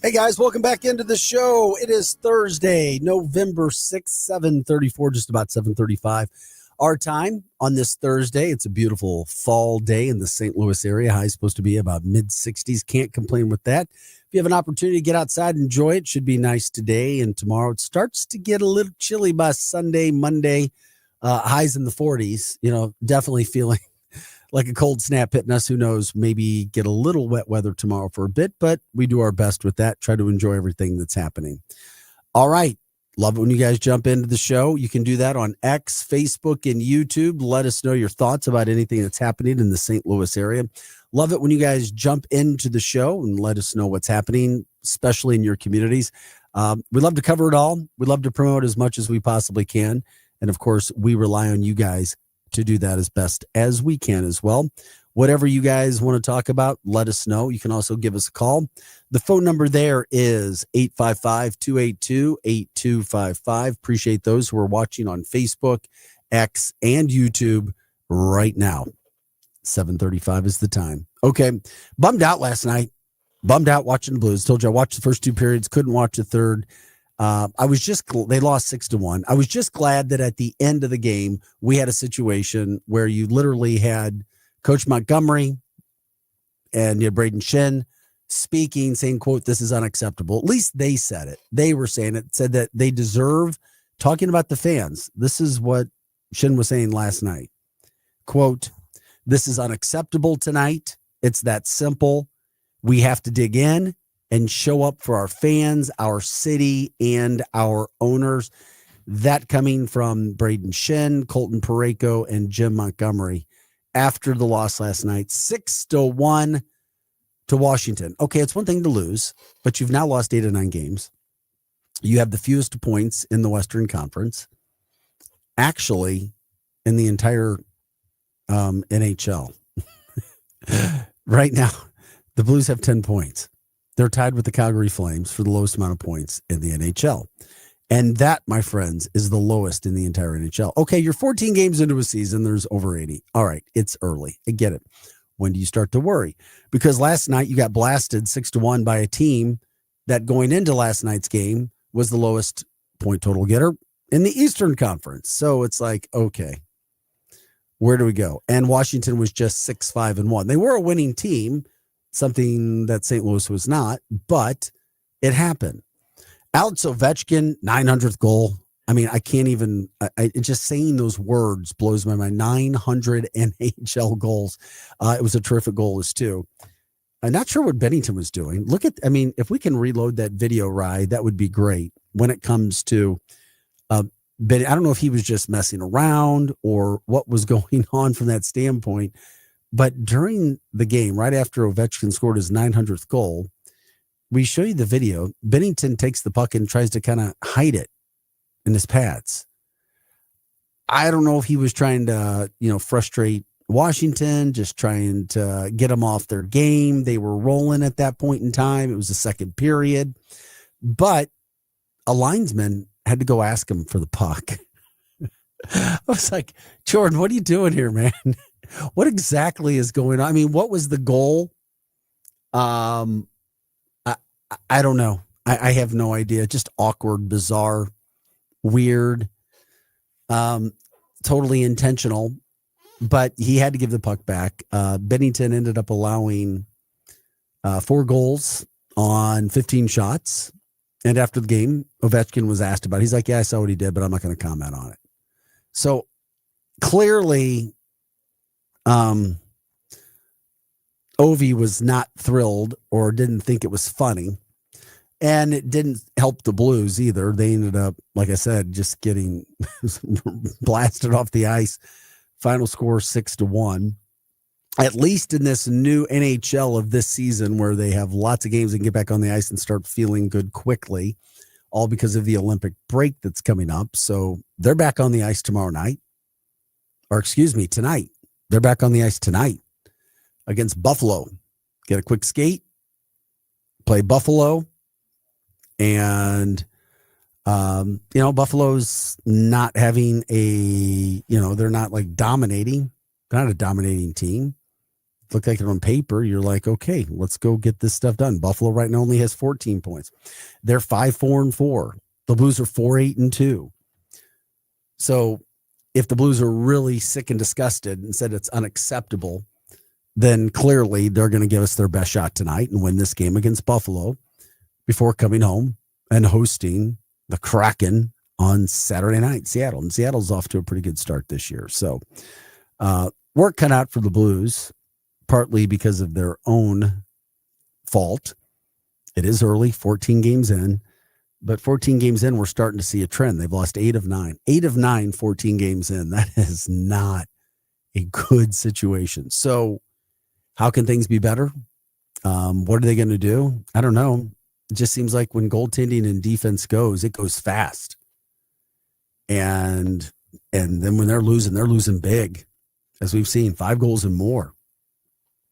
Hey guys, welcome back into the show. It is Thursday, November 6th, 7:34, just about 7:35 our time on this Thursday. It's a beautiful fall day in the St. Louis area. High is supposed to be about mid-60s. Can't complain with that. If you have an opportunity to get outside and enjoy it, should be nice today and tomorrow. It starts to get a little chilly by Sunday, Monday, highs in the 40s. Definitely feeling like a cold snap hitting us. Who knows? Maybe get a little wet weather tomorrow for a bit, but we do our best with that. Try to enjoy everything that's happening. All right. Love it when you guys jump into the show. You can do that on X, Facebook, and YouTube. Let us know your thoughts about anything that's happening in the St. Louis area. Love it when you guys jump into the show and let us know what's happening, especially in your communities. We love to cover it all. We love to promote as much as we possibly can. And of course, we rely on you guys to do that as best as we can as well. Whatever you guys want to talk about, let us know. You can also give us a call. The phone number there is 855-282-8255. Appreciate those who are watching on Facebook, X, and YouTube right now. 7:35 is the time. Okay. Bummed out last night. Bummed out watching the Blues. Told you I watched the first two periods, couldn't watch the third. They lost 6-1. I was just glad that at the end of the game, we had a situation where you literally had Coach Montgomery and you had Braden Shen speaking, saying, quote, "This is unacceptable." At least they said it. They were saying it, said that they deserve, talking about the fans. This is what Shen was saying last night. Quote, "This is unacceptable tonight. It's that simple. We have to dig in and show up for our fans, our city, and our owners." That coming from Braden Shen, Colton Parayko, and Jim Montgomery after the loss last night, 6-1 to Washington. Okay, it's one thing to lose, but you've now lost 8 of 9 games. You have the fewest points in the Western Conference, actually, in the entire NHL. Right now, the Blues have 10 points. They're tied with the Calgary Flames for the lowest amount of points in the NHL. And that, my friends, is the lowest in the entire NHL. Okay, you're 14 games into a season. There's over 80. All right, it's early. I get it. When do you start to worry? Because last night you got blasted 6-1 by a team that going into last night's game was the lowest point total getter in the Eastern Conference. So it's like, okay, where do we go? And Washington was just 6-5-1. They were a winning team, something that St. Louis was not, but it happened. Alex Ovechkin, 900th goal. I mean, I can't even, just saying those words blows my mind. 900 NHL goals. It was a terrific goal as too. I'm not sure what Bennington was doing. If we can reload that video, Rye, that would be great when it comes to Ben. I don't know if he was just messing around or what was going on from that standpoint. But during the game, right after Ovechkin scored his 900th goal, we show you the video. Bennington takes the puck and tries to kind of hide it in his pads. I don't know if he was trying to, frustrate Washington, just trying to get them off their game. They were rolling at that point in time. It was the second period. But a linesman had to go ask him for the puck. I was like, Jordan, what are you doing here, man? What exactly is going on? I mean, what was the goal? I don't know. I have no idea. Just awkward, bizarre, weird, totally intentional. But he had to give the puck back. Bennington ended up allowing 4 goals on 15 shots. And after the game, Ovechkin was asked about it. He's like, yeah, I saw what he did, but I'm not going to comment on it. So clearly, Ovi was not thrilled or didn't think it was funny. And it didn't help the Blues either. They ended up, like I said, just getting blasted off the ice. Final score 6-1. At least in this new NHL of this season where they have lots of games and get back on the ice and start feeling good quickly, all because of the Olympic break that's coming up. So they're back on the ice tonight. They're back on the ice tonight against Buffalo. Get a quick skate, play Buffalo. And, Buffalo's not having they're not like dominating. They're not a dominating team. look like it on paper. You're like, okay, let's go get this stuff done. Buffalo right now only has 14 points. They're 5-4-4. The Blues are 4-8-2. So if the Blues are really sick and disgusted and said it's unacceptable, then clearly they're going to give us their best shot tonight and win this game against Buffalo before coming home and hosting the Kraken on Saturday night, Seattle. And Seattle's off to a pretty good start this year. So work cut out for the Blues, partly because of their own fault. It is early, 14 games in. But 14 games in, we're starting to see a trend. They've lost 8 of 9. 8 of 9, 14 games in. That is not a good situation. So how can things be better? What are they going to do? I don't know. It just seems like when goaltending and defense goes, it goes fast. And then when they're losing big, as we've seen, 5 goals and more.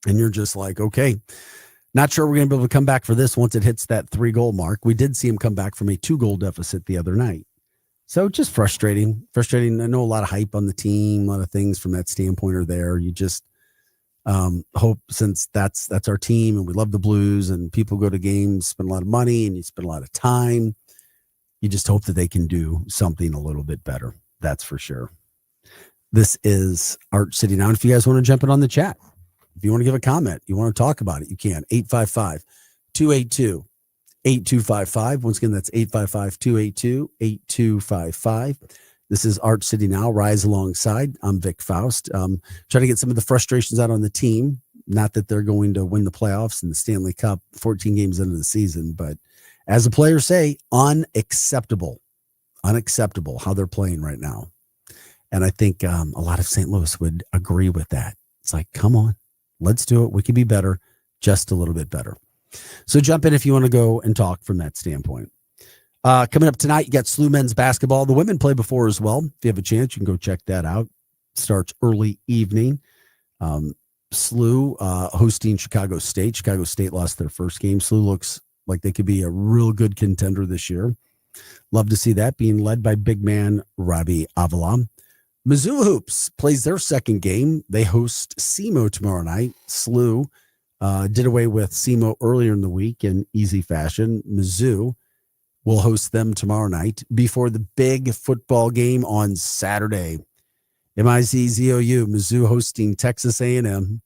And you're just like, okay, not sure we're going to be able to come back for this once it hits that 3-goal mark. We did see him come back from a 2-goal deficit the other night. So just frustrating. I know a lot of hype on the team, a lot of things from that standpoint are there. You just hope, since that's our team and we love the Blues and people go to games, spend a lot of money and you spend a lot of time. You just hope that they can do something a little bit better. That's for sure. This is Art City Now. And if you guys want to jump in on the chat, if you want to give a comment, you want to talk about it, you can. 855-282-8255. Once again, that's 855-282-8255. This is Art City Now, Rise Alongside. I'm Vic Faust. Trying to get some of the frustrations out on the team. Not that they're going to win the playoffs and the Stanley Cup 14 games into the season, but as the players say, unacceptable how they're playing right now. And I think a lot of St. Louis would agree with that. It's like, come on, let's do it. We can be better, just a little bit better. So jump in if you want to go and talk from that standpoint. Coming up tonight, you got SLU men's basketball. The women play before as well. If you have a chance, you can go check that out. Starts early evening. SLU hosting Chicago State. Chicago State lost their first game. SLU looks like they could be a real good contender this year. Love to see that, being led by big man Robbie Avila. Mizzou Hoops plays their second game. They host SEMO tomorrow night. SLU did away with SEMO earlier in the week in easy fashion. Mizzou will host them tomorrow night before the big football game on Saturday. MIZZOU, Mizzou hosting Texas A&M.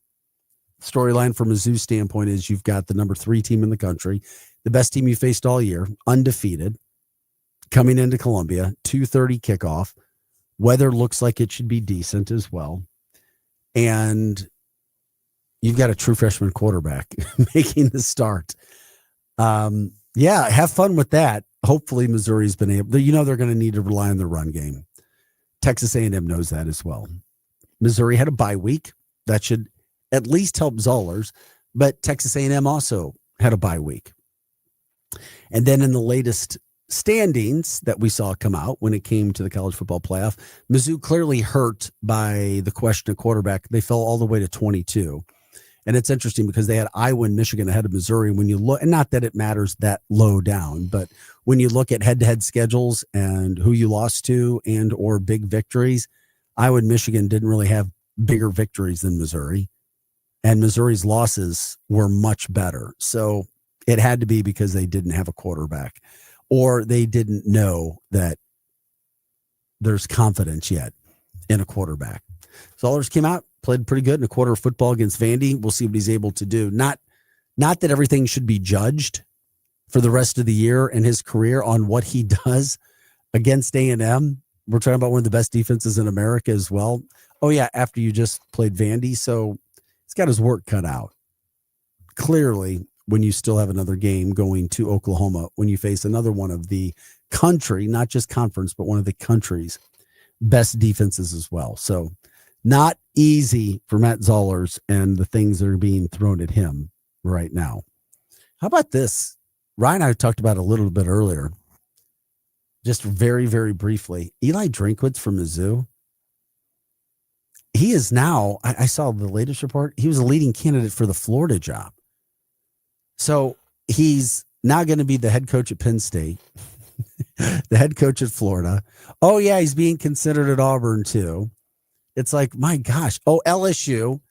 Storyline from Mizzou's standpoint is you've got the number 3 team in the country, the best team you faced all year, undefeated, coming into Columbia, 2:30 kickoff. Weather looks like it should be decent as well. And you've got a true freshman quarterback making the start. Yeah, have fun with that. Hopefully Missouri's been able, they're going to need to rely on the run game. Texas A&M knows that as well. Missouri had a bye week. That should at least help Zollers, but Texas A&M also had a bye week. And then in the latest standings that we saw come out when it came to the college football playoff, Mizzou clearly hurt by the question of quarterback. They fell all the way to 22. And it's interesting because they had Iowa and Michigan ahead of Missouri. When you look, and not that it matters that low down, but when you look at head-to-head schedules and who you lost to and or big victories, Iowa and Michigan didn't really have bigger victories than Missouri. And Missouri's losses were much better. So it had to be because they didn't have a quarterback, or they didn't know that there's confidence yet in a quarterback. Zollers came out, played pretty good in a quarter of football against Vandy. We'll see what he's able to do. Not that everything should be judged for the rest of the year in his career on what he does against A&M. We're talking about one of the best defenses in America as well. Oh, yeah, after you just played Vandy. So he's got his work cut out. Clearly, when you still have another game going to Oklahoma, when you face another one of the country, not just conference, but one of the country's best defenses as well. So not easy for Matt Zollers and the things that are being thrown at him right now. How about this? Ryan and I talked about it a little bit earlier, just very, very briefly. Eli Drinkwitz from Mizzou. He is now, I saw the latest report, he was a leading candidate for the Florida job. So he's now going to be the head coach at Penn State, the head coach at Florida. Oh, yeah, he's being considered at Auburn, too. It's like, my gosh. Oh, LSU.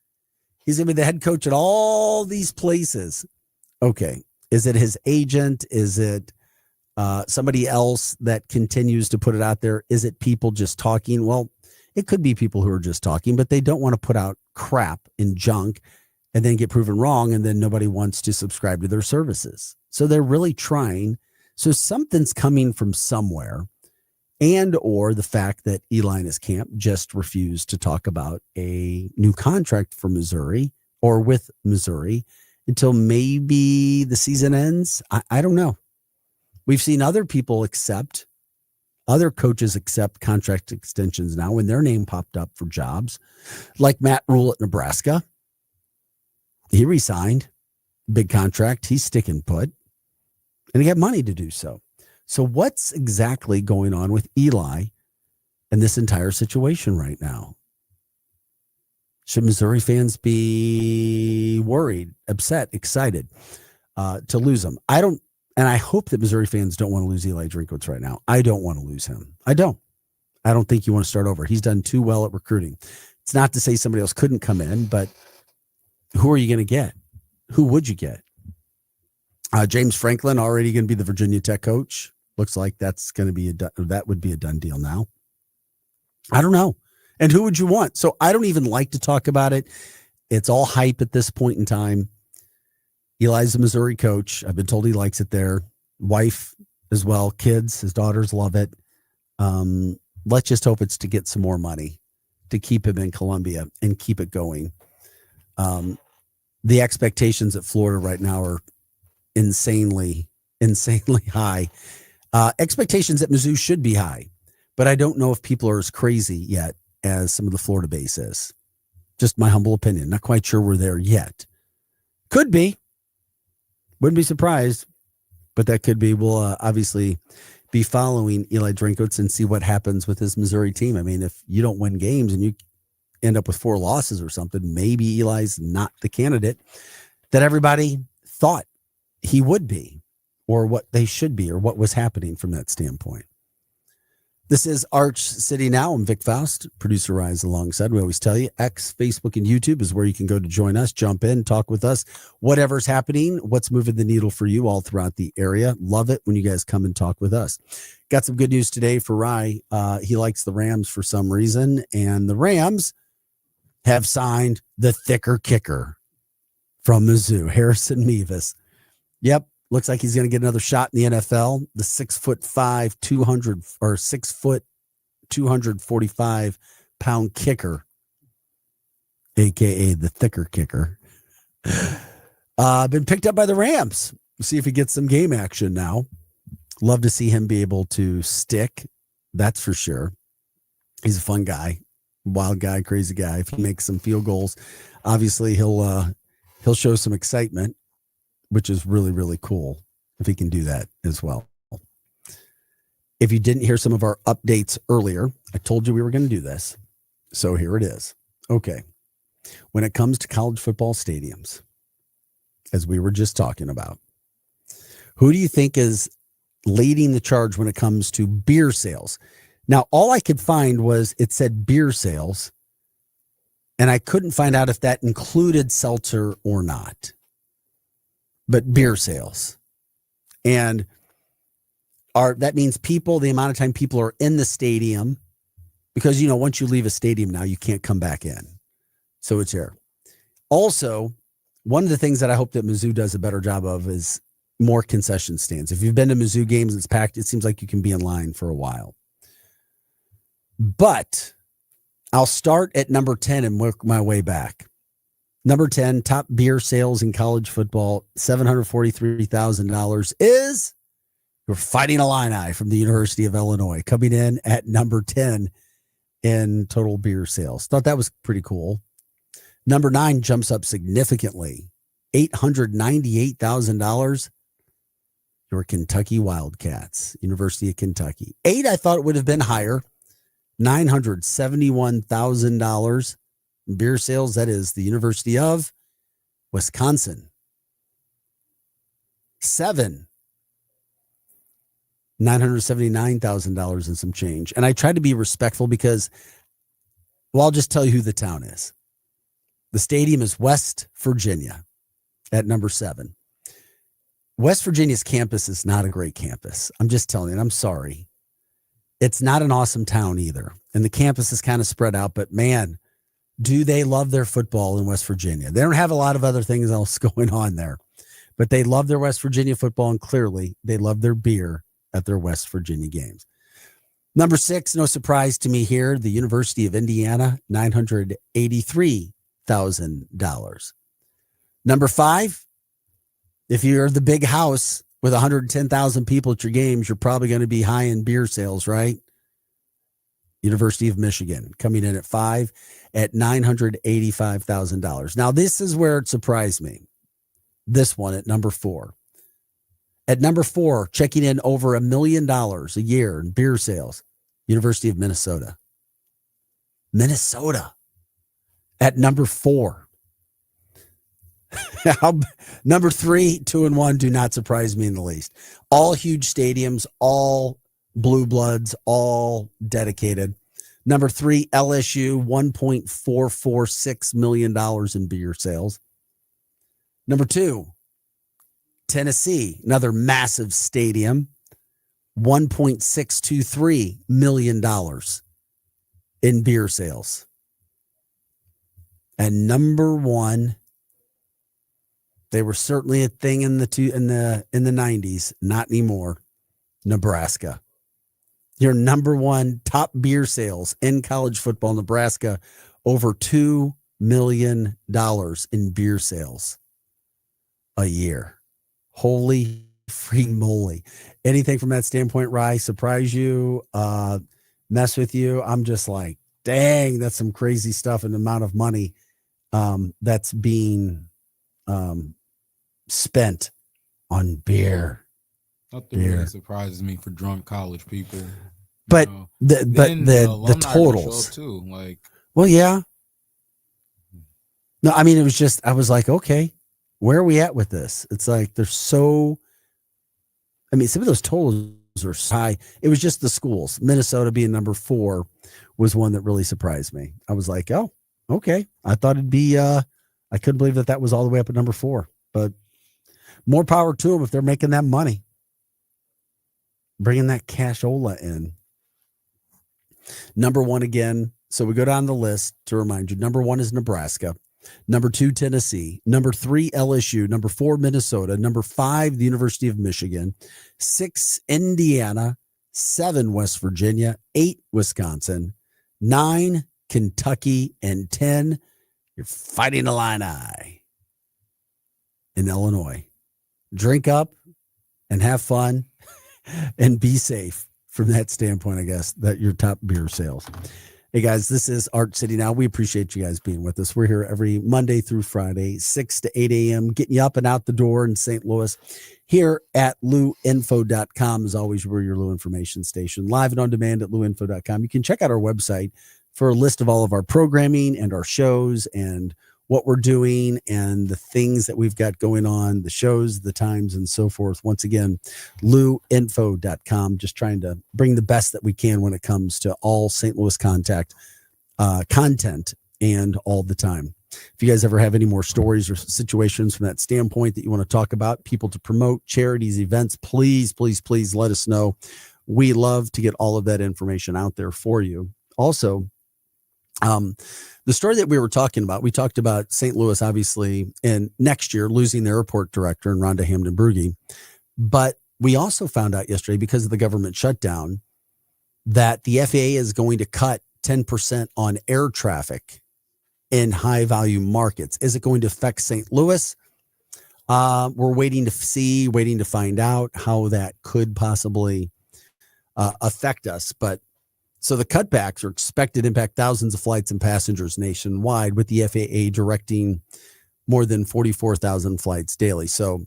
He's going to be the head coach at all these places. Okay. Is it his agent? Is it somebody else that continues to put it out there? Is it people just talking? Well, it could be people who are just talking, but they don't want to put out crap and junk and then get proven wrong, and then nobody wants to subscribe to their services. So they're really trying. So something's coming from somewhere, and or the fact that Eli and his camp just refused to talk about a new contract for Missouri or with Missouri until maybe the season ends. I don't know. We've seen other people other coaches accept contract extensions now when their name popped up for jobs, like Matt Rule at Nebraska. He resigned, big contract. He's sticking put, and he got money to do so. So what's exactly going on with Eli and this entire situation right now? Should Missouri fans be worried, upset, excited to lose him? I don't, and I hope that Missouri fans don't want to lose Eli Drinkwitz right now. I don't want to lose him. I don't think you want to start over. He's done too well at recruiting. It's not to say somebody else couldn't come in, but who are you going to get? Who would you get? James Franklin already going to be the Virginia Tech coach. Looks like that's going to be that would be a done deal now. I don't know. And who would you want? So I don't even like to talk about it. It's all hype at this point in time. Eli's a Missouri coach. I've been told he likes it there. Wife as well. Kids, his daughters love it. Let's just hope it's to get some more money to keep him in Columbia and keep it going. The expectations at Florida right now are insanely high. Expectations at Mizzou should be high, but I don't know if people are as crazy yet as some of the Florida base is. Just my humble opinion. Not quite sure we're there yet. Could be. Wouldn't be surprised, but that could be. We'll obviously be following Eli Drinkwitz and see what happens with his Missouri team. I mean, if you don't win games and you end up with 4 losses or something, maybe Eli's not the candidate that everybody thought he would be, or what they should be, or what was happening from that standpoint. This is Arch City Now. I'm Vic Faust, producer Rise alongside. We always tell you, X, Facebook, and YouTube is where you can go to join us, jump in, talk with us, whatever's happening, what's moving the needle for you all throughout the area. Love it when you guys come and talk with us. Got some good news today for Rye. He likes the Rams for some reason, and the Rams have signed the thicker kicker from Mizzou, Harrison Mevis. Yep. Looks like he's going to get another shot in the NFL. The 6'5", 245-pound kicker, aka the thicker kicker, been picked up by the Rams. We'll see if he gets some game action now. Love to see him be able to stick. That's for sure. He's a fun guy, wild guy, crazy guy. If he makes some field goals, obviously he'll show some excitement, which is really, really cool if he can do that as well. If you didn't hear some of our updates earlier, I told you we were going to do this. So here it is. Okay. When it comes to college football stadiums, as we were just talking about, who do you think is leading the charge when it comes to beer sales? Now, all I could find was it said beer sales, and I couldn't find out if that included seltzer or not. But beer sales. And that means people, the amount of time people are in the stadium, because, once you leave a stadium now, you can't come back in. So it's here. Also, one of the things that I hope that Mizzou does a better job of is more concession stands. If you've been to Mizzou games, it's packed. It seems like you can be in line for a while. But I'll start at number 10 and work my way back. Number 10, top beer sales in college football, $743,000 is your Fighting Illini from the University of Illinois, coming in at number 10 in total beer sales. Thought that was pretty cool. Number 9 jumps up significantly, $898,000. Your Kentucky Wildcats, University of Kentucky. 8, I thought it would have been higher, $971,000. Beer sales, that is the University of Wisconsin. 7, $979,000 and some change. And I try to be respectful because, I'll just tell you who the town is. The stadium is West Virginia at number 7. West Virginia's campus is not a great campus. I'm just telling you, and I'm sorry. It's not an awesome town either. And the campus is kind of spread out, but man, do they love their football in West Virginia. They don't have a lot of other things else going on there, but they love their West Virginia football, and clearly they love their beer at their West Virginia games. Number 6, no surprise to me here, the University of Indiana, $983,000. Number 5, if you're the big house with 110,000 people at your games, you're probably going to be high in beer sales, right? University of Michigan coming in at 5 at $985,000. Now, this is where it surprised me. This one at number 4. At number 4, checking in over $1 million a year in beer sales, University of Minnesota. Minnesota at number 4. Number 3, 2 and 1 do not surprise me in the least. All huge stadiums, all blue bloods, all dedicated. Number 3, LSU, $1.446 million in beer sales. Number 2, Tennessee, another massive stadium, $1.623 million in beer sales. And number 1, they were certainly a thing in the 90s, not anymore. Nebraska. Your number 1 top beer sales in college football, Nebraska, over $2 million in beer sales a year. Holy freaking moly. Anything from that standpoint, Rye, surprise you, mess with you? I'm just like, dang, that's some crazy stuff, and the amount of money that's being spent on beer. Nothing really surprises me for drunk college people. But the totals too, like, well, yeah. No, I mean, it was just, I was like, okay, where are we at with this? It's like, they're so, I mean, some of those totals are high. It was just the schools. Minnesota being number 4 was one that really surprised me. I was like, oh, okay. I thought it'd be, I couldn't believe that was all the way up at number 4, but more power to them if they're making that money. Bringing that cashola in. Number 1 again. So we go down the list to remind you. Number 1 is Nebraska. Number 2, Tennessee. Number 3, LSU. Number 4, Minnesota. Number 5, the University of Michigan. 6, Indiana. 7, West Virginia. 8, Wisconsin. 9, Kentucky. And 10, you're Fighting Illini in Illinois. Drink up and have fun and be safe from that standpoint, I guess, that your top beer sales. Hey, guys, this is Art City Now. We appreciate you guys being with us. We're here every Monday through Friday, 6 to 8 a.m., getting you up and out the door in St. Louis. Here at luinfo.com is always where your Lou information station, live and on demand at luinfo.com. You can check out our website for a list of all of our programming and our shows and what we're doing and the things that we've got going on, the shows, the times, and so forth. Once again, luinfo.com, just trying to bring the best that we can when it comes to all St. Louis content and all the time. If you guys ever have any more stories or situations from that standpoint that you want to talk about, people to promote, charities, events, please, please, please let us know. We love to get all of that information out there for you. Also, the story that we were talking about, we talked about St. Louis, obviously, and next year losing the airport director in Rhonda Hamden-Brugge. But we also found out yesterday, because of the government shutdown, that the FAA is going to cut 10% on air traffic in high value markets. Is it going to affect St. Louis? We're waiting to see, waiting to find out how that could possibly affect us. But so the cutbacks are expected to impact thousands of flights and passengers nationwide, with the FAA directing more than 44,000 flights daily. So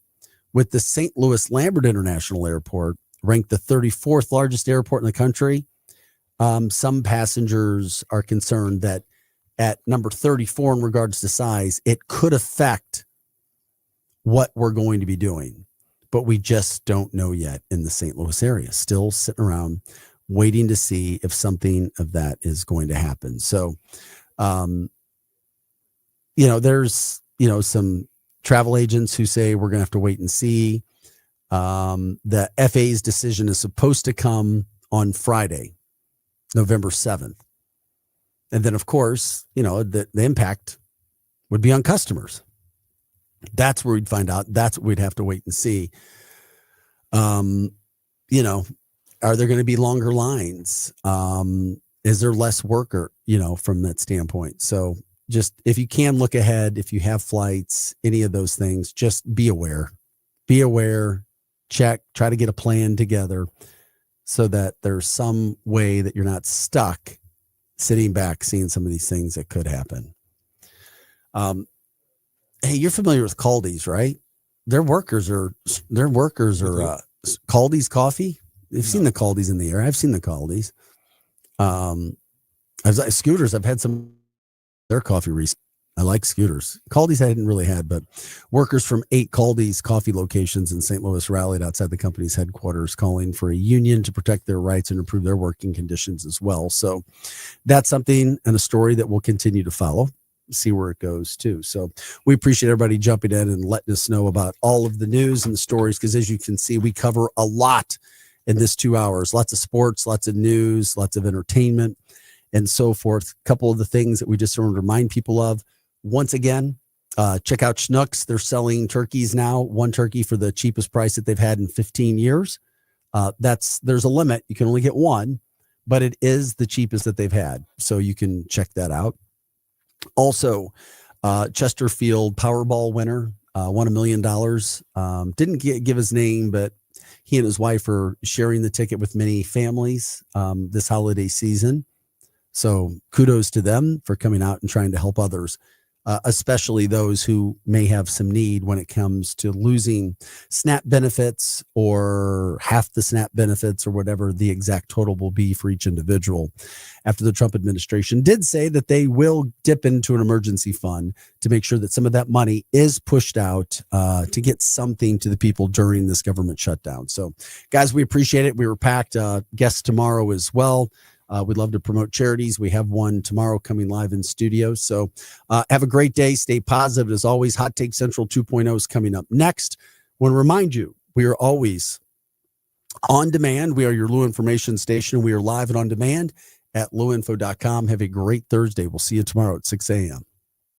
with the St. Louis Lambert International Airport ranked the 34th largest airport in the country, some passengers are concerned that at number 34 in regards to size, it could affect what we're going to be doing. But we just don't know yet in the St. Louis area. Still sitting around waiting to see if something of that is going to happen. So, there's, some travel agents who say we're going to have to wait and see. The FAA's decision is supposed to come on Friday, November 7th. And then, of course, the impact would be on customers. That's where we'd find out. That's what we'd have to wait and see. Are there going to be longer lines? Is there less worker, from that standpoint? So just, if you can look ahead, if you have flights, any of those things, just be aware, check, try to get a plan together so that there's some way that you're not stuck sitting back, seeing some of these things that could happen. Hey, you're familiar with Caldi's, right? Their workers are Caldi's coffee. You've seen the Caldi's in the air. I've seen the Caldi's. Scooters. I've had some their coffee recently. I like Scooters. Caldi's I hadn't really had, but workers from 8 Caldi's coffee locations in St. Louis rallied outside the company's headquarters, calling for a union to protect their rights and improve their working conditions as well. So that's something and a story that we'll continue to follow, see where it goes too. So we appreciate everybody jumping in and letting us know about all of the news and the stories, because as you can see, we cover a lot in this 2 hours. Lots of sports, lots of news, lots of entertainment, and so forth. A couple of the things that we just want to remind people of. Once again, check out Schnucks. They're selling turkeys now, one turkey for the cheapest price that they've had in 15 years. There's a limit. You can only get one, but it is the cheapest that they've had. So you can check that out. Also, Chesterfield Powerball winner won $1 million. Didn't give his name, but he and his wife are sharing the ticket with many families this holiday season. So kudos to them for coming out and trying to help others, especially those who may have some need when it comes to losing SNAP benefits or half the SNAP benefits or whatever the exact total will be for each individual. After the Trump administration did say that they will dip into an emergency fund to make sure that some of that money is pushed out to get something to the people during this government shutdown. So guys, we appreciate it. We were packed. Guests tomorrow as well. We'd love to promote charities. We have one tomorrow coming live in studio. So have a great day. Stay positive. As always, Hot Take Central 2.0 is coming up next. I want to remind you, we are always on demand. We are your Lou Information Station. We are live and on demand at louinfo.com. Have a great Thursday. We'll see you tomorrow at 6 a.m.